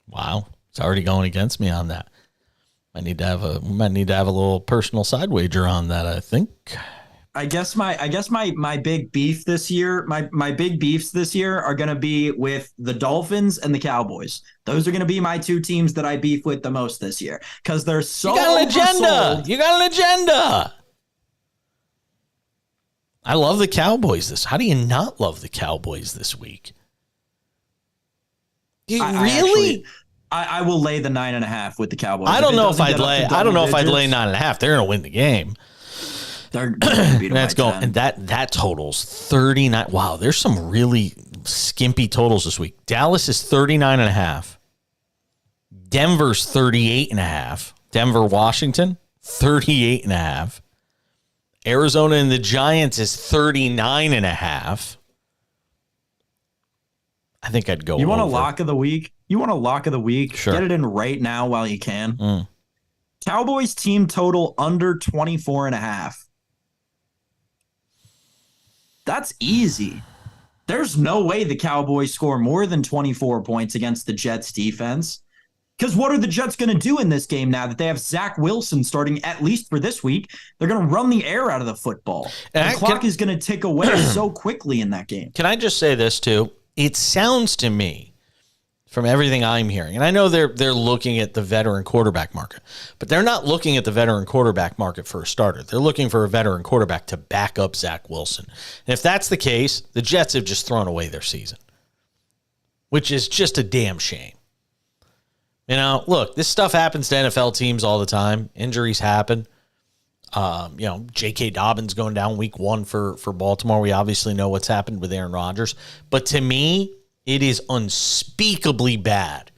Wow, it's already going against me on that. We might need to have a little personal side wager on that, I think. I guess my big beef this year, my big beefs this year are going to be with the Dolphins and the Cowboys. Those are going to be my 2 teams that I beef with the most this year because they're so. You got an agenda. You got an agenda. I love the Cowboys. How do you not love the Cowboys this week? Really? I will lay the 9.5 with the Cowboys. I don't know if I'd lay 9.5. They're going to win the game. They're going to beat them. That's going, 10. And that totals 39. Wow, there's some really skimpy totals this week. Dallas is 39.5. Denver's 38.5. Denver, Washington, 38.5. Arizona and the Giants is 39.5. I think I'd go. You want a lock of the week? Sure. Get it in right now while you can. Cowboys team total under 24.5. That's easy. There's no way the Cowboys score more than 24 points against the Jets defense. Because what are the Jets going to do in this game now that they have Zach Wilson starting at least for this week? They're going to run the air out of the football. The clock is going to tick away so quickly in that game. Can I just say this too? It sounds to me from everything I'm hearing. And I know they're looking at the veteran quarterback market, but they're not looking at the veteran quarterback market for a starter. They're looking for a veteran quarterback to back up Zach Wilson. And if that's the case, the Jets have just thrown away their season, which is just a damn shame. You know, look, this stuff happens to NFL teams all the time. Injuries happen. J.K. Dobbins going down week 1 for Baltimore. We obviously know what's happened with Aaron Rodgers. But to me, it is unspeakably bad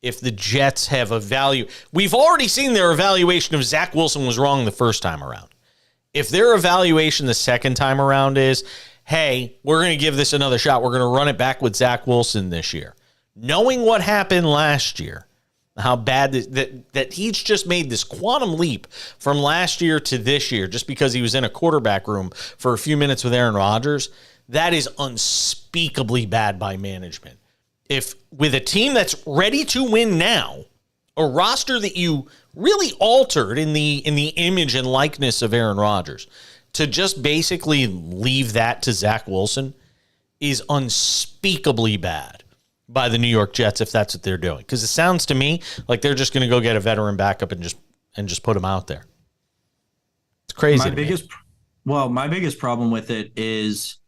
if the Jets have a value. We've already seen their evaluation of Zach Wilson was wrong the first time around. If their evaluation the second time around is, hey, we're going to give this another shot, we're going to run it back with Zach Wilson this year, knowing what happened last year, how bad that he's just made this quantum leap from last year to this year just because he was in a quarterback room for a few minutes with Aaron Rodgers, that is unspeakably bad by management. If with a team that's ready to win now, a roster that you really altered in the image and likeness of Aaron Rodgers, to just basically leave that to Zach Wilson is unspeakably bad by the New York Jets if that's what they're doing. Because it sounds to me like they're just going to go get a veteran backup and just put him out there. It's crazy. My biggest problem with it is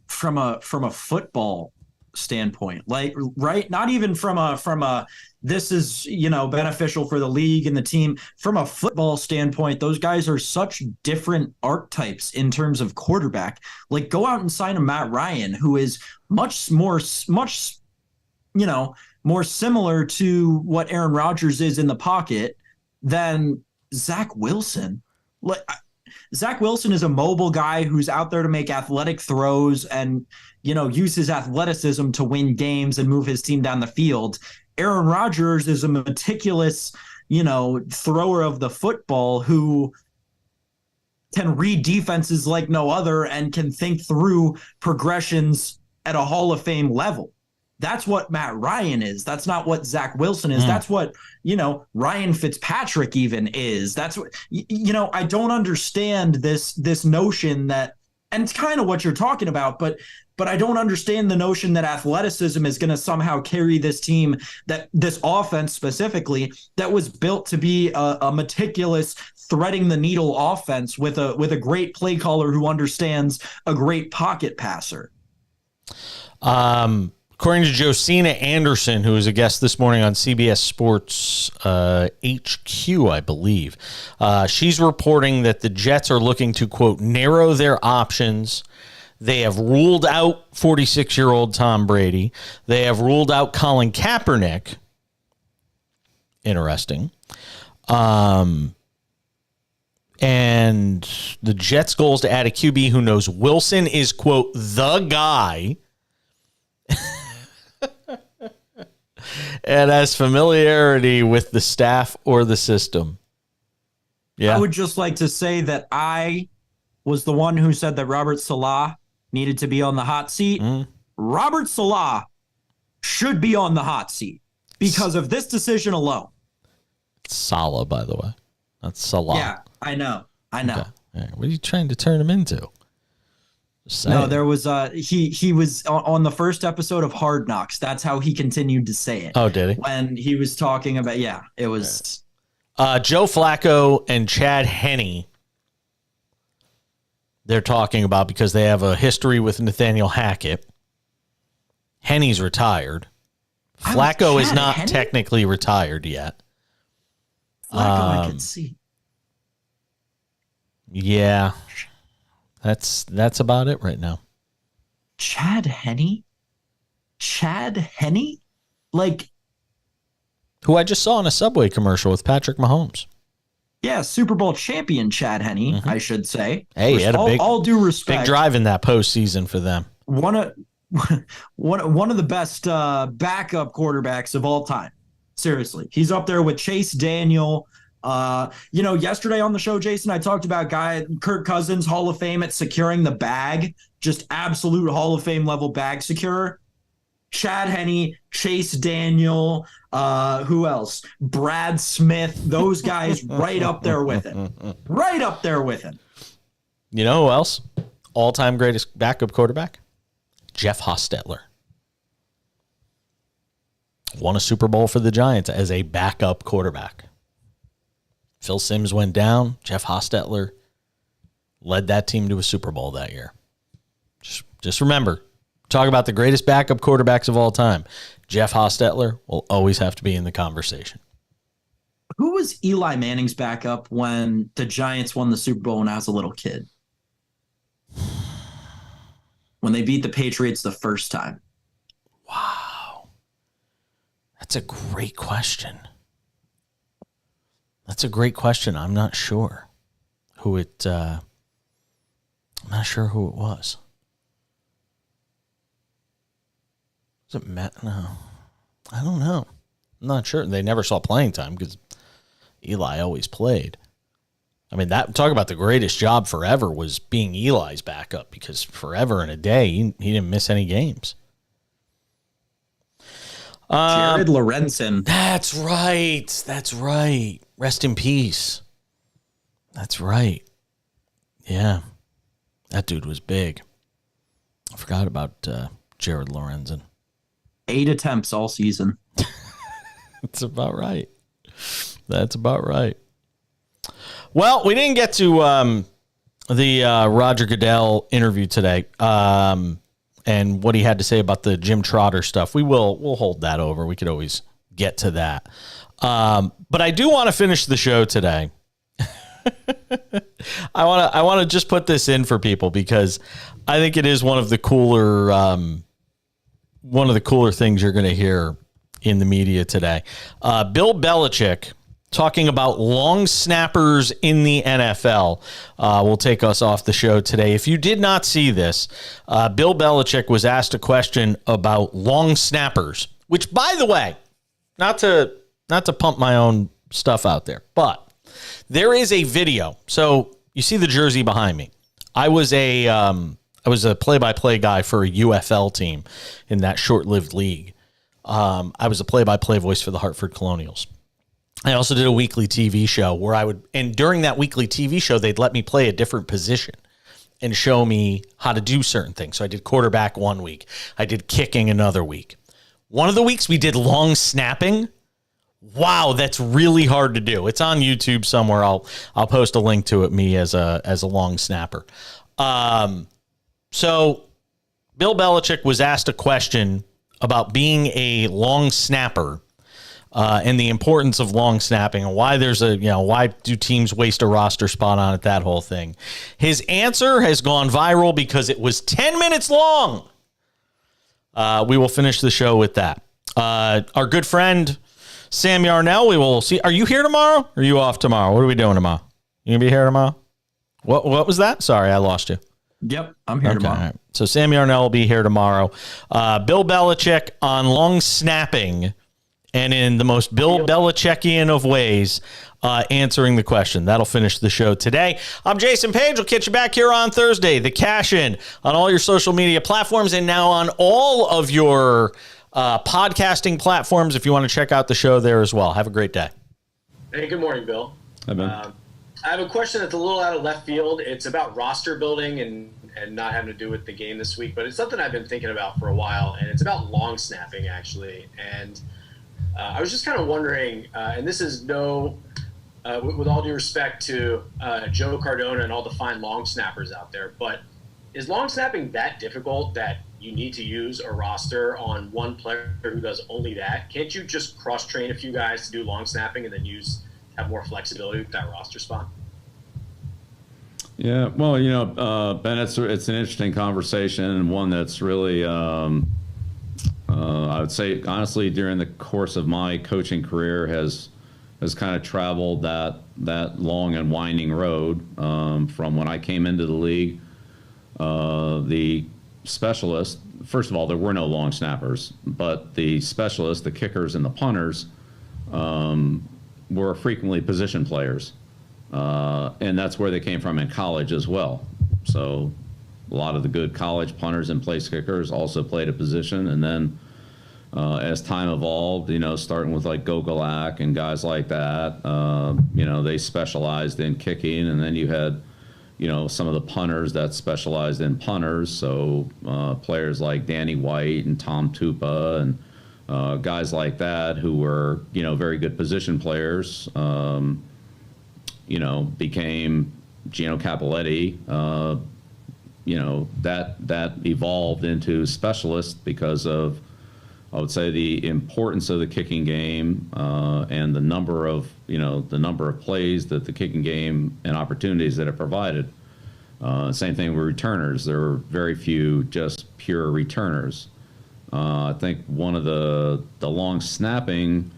from a football standpoint, like, right? Not even from a this is, beneficial for the league and the team. From a football standpoint, those guys are such different archetypes in terms of quarterback. Like, go out and sign a Matt Ryan, who is much more similar to what Aaron Rodgers is in the pocket than Zach Wilson. Like, Zach Wilson is a mobile guy who's out there to make athletic throws and, use his athleticism to win games and move his team down the field. Aaron Rodgers is a meticulous, thrower of the football who can read defenses like no other and can think through progressions at a Hall of Fame level. That's what Matt Ryan is. That's not what Zach Wilson is. That's what, Ryan Fitzpatrick even is. That's what, I don't understand this notion that, and it's kind of what you're talking about, but I don't understand the notion that athleticism is going to somehow carry this team, that this offense specifically that was built to be a meticulous threading the needle offense with a great play caller who understands a great pocket passer. According to Josina Anderson, who was a guest this morning on CBS Sports HQ, I believe, she's reporting that the Jets are looking to, quote, narrow their options. They have ruled out 46-year-old Tom Brady. They have ruled out Colin Kaepernick. Interesting. And the Jets' goal is to add a QB who knows Wilson is, quote, the guy and has familiarity with the staff or the system. Yeah. I would just like to say that I was the one who said that Robert Saleh needed to be on the hot seat. Robert Saleh should be on the hot seat because of this decision alone. Saleh, by the way. That's Saleh. Yeah, I know. Okay. Right. What are you trying to turn him into? No, there was he was on the first episode of Hard Knocks. That's how he continued to say it. Oh, did he? When he was talking about, it was Joe Flacco and Chad Henne. They're talking about because they have a history with Nathaniel Hackett. Henne's retired. Flacco is not technically retired yet. Flacco, I can see. Yeah. That's about it right now. Chad Henne? Like, who I just saw in a Subway commercial with Patrick Mahomes. Yeah, Super Bowl champion Chad Henne, I should say. Hey, he had all due respect, big drive in that postseason for them. One of the best backup quarterbacks of all time. Seriously, he's up there with Chase Daniel. Yesterday on the show, Jason, I talked about Kirk Cousins, Hall of Fame at securing the bag, just absolute Hall of Fame level bag securer. Chad Henne, Chase Daniel, who else? Brad Smith, those guys right up there with him. Right up there with him. You know who else? All-time greatest backup quarterback? Jeff Hostetler. Won a Super Bowl for the Giants as a backup quarterback. Phil Simms went down. Jeff Hostetler led that team to a Super Bowl that year. Just remember, talk about the greatest backup quarterbacks of all time. Jeff Hostetler will always have to be in the conversation. Who was Eli Manning's backup when the Giants won the Super Bowl when I was a little kid? When they beat the Patriots the first time. Wow. That's a great question. I'm not sure who it was. Was it Matt? No. I don't know. I'm not sure. They never saw playing time because Eli always played. I mean, talk about the greatest job forever was being Eli's backup, because forever and a day, he didn't miss any games. Jared Lorenzen. That's right. Rest in peace. That's right. Yeah. That dude was big. I forgot about Jared Lorenzen. 8 attempts all season. That's about right. Well, we didn't get to the Roger Goodell interview today and what he had to say about the Jim Trotter stuff. We'll hold that over. We could always get to that. But I do want to finish the show today. I want to just put this in for people because I think it is one of the cooler things you're going to hear in the media today. Bill Belichick talking about long snappers in the NFL will take us off the show today. If you did not see this, Bill Belichick was asked a question about long snappers, which, by the way, not to pump my own stuff out there, but there is a video. So you see the jersey behind me. I was a play-by-play guy for a UFL team in that short-lived league. I was a play-by-play voice for the Hartford Colonials. I also did a weekly TV show where and during that weekly TV show, they'd let me play a different position and show me how to do certain things. So I did quarterback one week. I did kicking another week. One of the weeks we did long snapping. Wow, that's really hard to do. It's on YouTube somewhere. I'll post a link to it, me as a long snapper. So Bill Belichick was asked a question about being a long snapper and the importance of long snapping and why why do teams waste a roster spot on it, that whole thing. His answer has gone viral because it was 10 minutes long. We will finish the show with that. Our good friend, Sam Yarnell, we will see. Are you here tomorrow? Or are you off tomorrow? What are we doing tomorrow? You going to be here tomorrow? What was that? Sorry, I lost you. Yep, I'm here tomorrow. Right. So Sam Yarnell will be here tomorrow. Bill Belichick on long snapping and in the most Bill Belichickian of ways answering the question. That'll finish the show today. I'm Jason Page. We'll catch you back here on Thursday. The Cash In on all your social media platforms and now on all of your podcasting platforms if you want to check out the show there as well. Have a great day. Hey, good morning, Bill. Hi, Ben. I have a question that's a little out of left field. It's about roster building and not having to do with the game this week, but it's something I've been thinking about for a while, and it's about long snapping, actually. And I was just kind of wondering, and this is with all due respect to Joe Cardona and all the fine long snappers out there, but is long snapping that difficult that you need to use a roster on one player who does only that? Can't you just cross-train a few guys to do long snapping and then have more flexibility with that roster spot? Yeah, well, Ben, it's an interesting conversation and one that's really, I would say, honestly, during the course of my coaching career has kind of traveled that long and winding road from when I came into the league. The specialists, first of all, there were no long snappers, but the specialists, the kickers and the punters, were frequently position players. And that's where they came from in college as well. So a lot of the good college punters and place kickers also played a position. And then as time evolved, starting with like Gogolak and guys like that, they specialized in kicking. And then you had, some of the punters that specialized in punters. So players like Danny White and Tom Tupa and guys like that who were, very good position players, became Gino Cappelletti. That evolved into specialists because of, I would say, the importance of the kicking game and the number of plays that the kicking game and opportunities that it provided. Same thing with returners. There were very few just pure returners. I think one of the long snapping,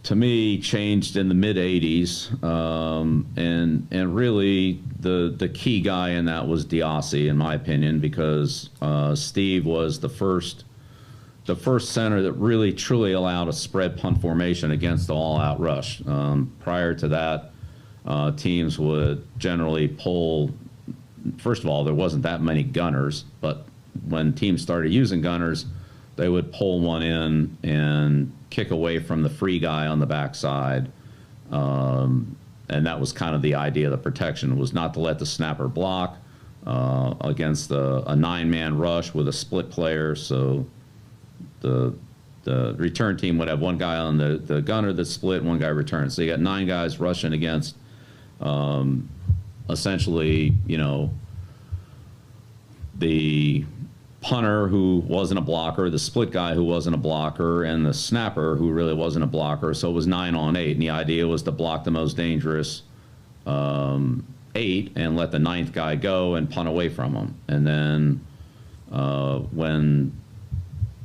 to me, changed in the mid '80s, and really the key guy in that was Diassi, in my opinion, because Steve was the first center that really truly allowed a spread punt formation against the all-out rush. Prior to that, teams would generally pull. First of all, there wasn't that many gunners, but when teams started using gunners, they would pull one in and kick away from the free guy on the backside. And that was kind of the idea of the protection, was not to let the snapper block against a nine-man rush with a split player. So the return team would have one guy on the gunner that split, one guy returns. So you got 9 guys rushing against essentially, the punter who wasn't a blocker, the split guy who wasn't a blocker, and the snapper who really wasn't a blocker. So it was 9 on 8, and the idea was to block the most dangerous 8 and let the 9th guy go and punt away from him. And then when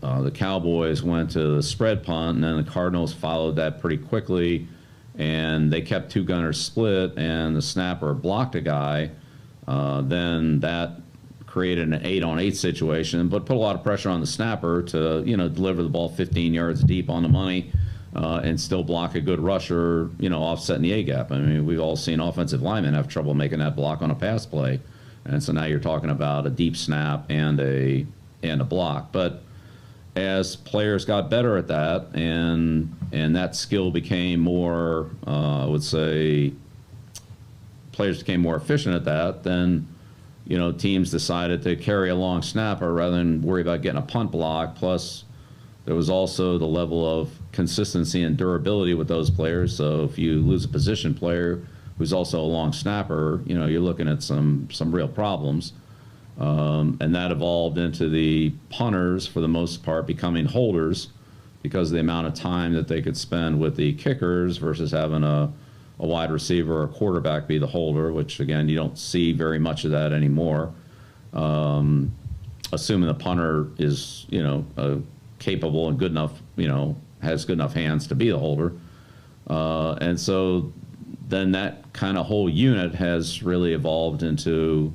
the Cowboys went to the spread punt, and then the Cardinals followed that pretty quickly, and they kept 2 gunners split, and the snapper blocked a guy. Then that created an 8-on-8 situation, but put a lot of pressure on the snapper to deliver the ball 15 yards deep on the money and still block a good rusher, offsetting the A gap. I mean, we've all seen offensive linemen have trouble making that block on a pass play, and so now you're talking about a deep snap and a block. But as players got better at that, and that skill became more, I would say, players became more efficient at that, then teams decided to carry a long snapper rather than worry about getting a punt block. Plus, there was also the level of consistency and durability with those players. So if you lose a position player who's also a long snapper, you're looking at some real problems. And that evolved into the punters, for the most part, becoming holders because of the amount of time that they could spend with the kickers versus having a wide receiver or a quarterback be the holder, which, again, you don't see very much of that anymore. Assuming the punter is, capable and good enough, has good enough hands to be the holder. And so then that kind of whole unit has really evolved into,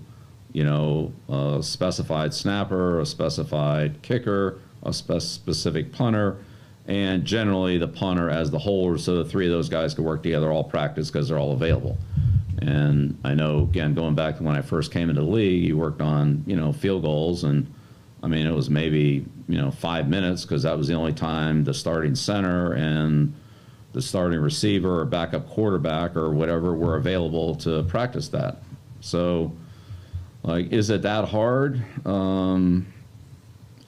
a specified snapper, a specified kicker, a specific punter, and generally the punter as the holder, so the 3 of those guys could work together all practice because they're all available. And I know, again, going back to when I first came into the league, you worked on, field goals, and I mean, it was maybe, 5 minutes because that was the only time the starting center and the starting receiver or backup quarterback or whatever were available to practice that. So, is it that hard?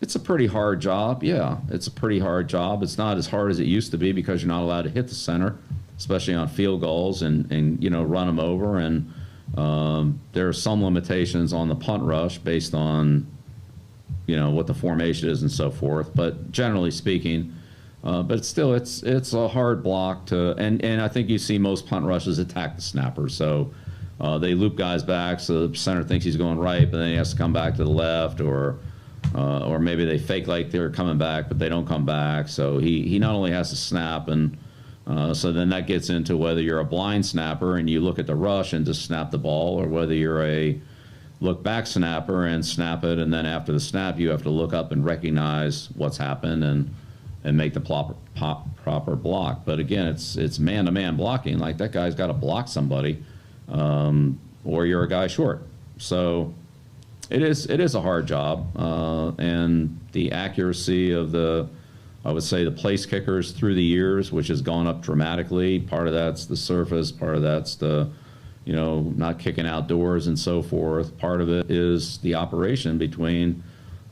It's a pretty hard job. Yeah, it's a pretty hard job. It's not as hard as it used to be because you're not allowed to hit the center, especially on field goals, and run them over. And there are some limitations on the punt rush based on, what the formation is and so forth. But generally speaking, but still, it's a hard block to. And I think you see most punt rushes attack the snapper. So they loop guys back, so the center thinks he's going right, but then he has to come back to the left, or maybe they fake like they're coming back, but they don't come back. So he not only has to snap, and so then that gets into whether you're a blind snapper and you look at the rush and just snap the ball, or whether you're a look back snapper and snap it, and then after the snap you have to look up and recognize what's happened and make the proper block. But again, it's man-to-man blocking. Like, that guy's got to block somebody, or you're a guy short. So it is a hard job, and the accuracy of I would say the place kickers through the years, which has gone up dramatically. Part of that's the surface, part of that's the, not kicking outdoors and so forth. Part of it is the operation between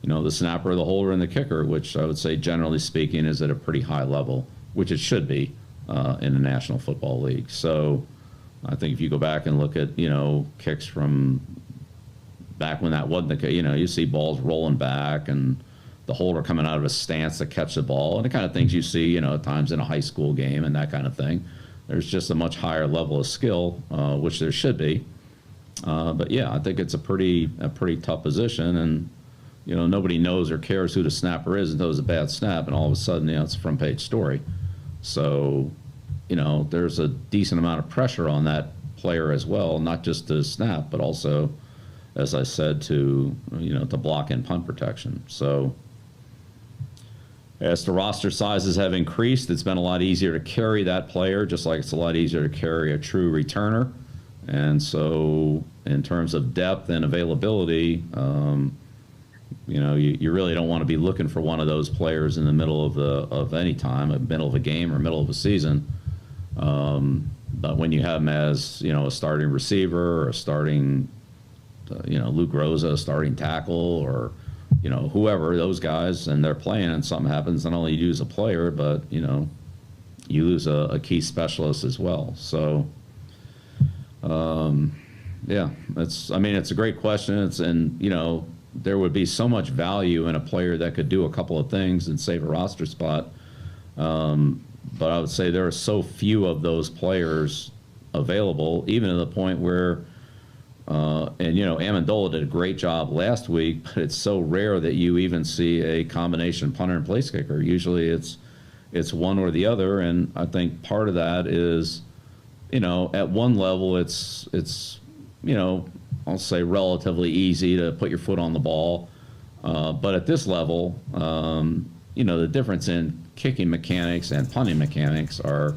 the snapper, the holder, and the kicker, which I would say, generally speaking, is at a pretty high level, which it should be in the National Football League. So I think if you go back and look at, kicks from back when that wasn't the case, you see balls rolling back and the holder coming out of a stance to catch the ball, and the kind of things you see, at times in a high school game and that kind of thing. There's just a much higher level of skill, which there should be. But yeah, I think it's a pretty tough position, and nobody knows or cares who the snapper is until it's a bad snap, and all of a sudden, it's a front page story. So, there's a decent amount of pressure on that player as well, not just to snap, but also, as I said, to block and punt protection. So, as the roster sizes have increased, it's been a lot easier to carry that player, just like it's a lot easier to carry a true returner. And so, in terms of depth and availability, you really don't want to be looking for one of those players in the middle of any time, middle of a game or middle of a season. But when you have them as a starting receiver or a starting, Luke Rosa, a starting tackle, or whoever, those guys, and they're playing, and something happens, not only you lose a player, but you lose a key specialist as well. So. Yeah, it's a great question. There would be so much value in a player that could do a couple of things and save a roster spot. But I would say there are so few of those players available, even to the point where, Amendola did a great job last week, but it's so rare that you even see a combination punter and place kicker. Usually it's one or the other, and I think part of that is, at one level, it's I'll say relatively easy to put your foot on the ball. But at this level, the difference in kicking mechanics and punting mechanics are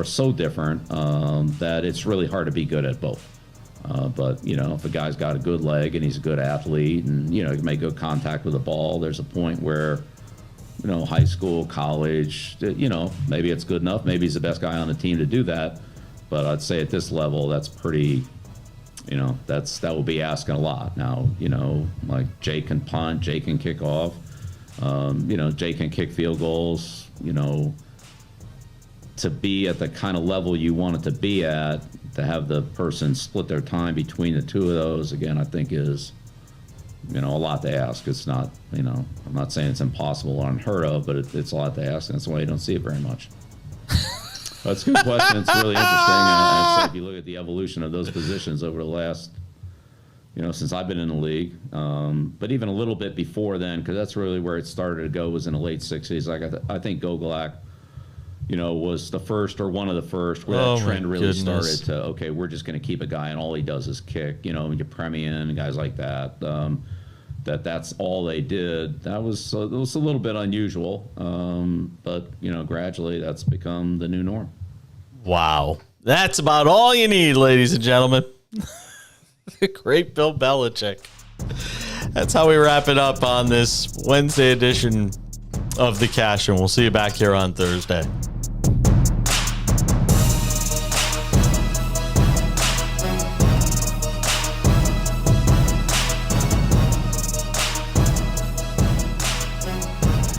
so different that it's really hard to be good at both. But if a guy's got a good leg and he's a good athlete and, he can make good contact with the ball, there's a point where, high school, college, maybe it's good enough. Maybe he's the best guy on the team to do that. But I'd say at this level, that's pretty, that will be asking a lot. Now, like Jay can punt, Jay can kick off, Jay can kick field goals, to be at the kind of level you want it to be at, to have the person split their time between the two of those, again, I think is, a lot to ask. It's not, I'm not saying it's impossible or unheard of, but it's a lot to ask, and that's why you don't see it very much. That's a good question. It's really interesting. And so if you look at the evolution of those positions over the last, since I've been in the league, but even a little bit before then, because that's really where it started to go, was in the late 60s. Like I think Gogolak, was the first or one of the first where that trend really started to, okay, we're just going to keep a guy and all he does is kick, Yepremian and guys like that. That's all they did. It was a little bit unusual, but gradually that's become the new norm. Wow, that's about all you need, ladies and gentlemen. The great Bill Belichick. That's how we wrap it up on this Wednesday edition of The Cash, and we'll see you back here on Thursday.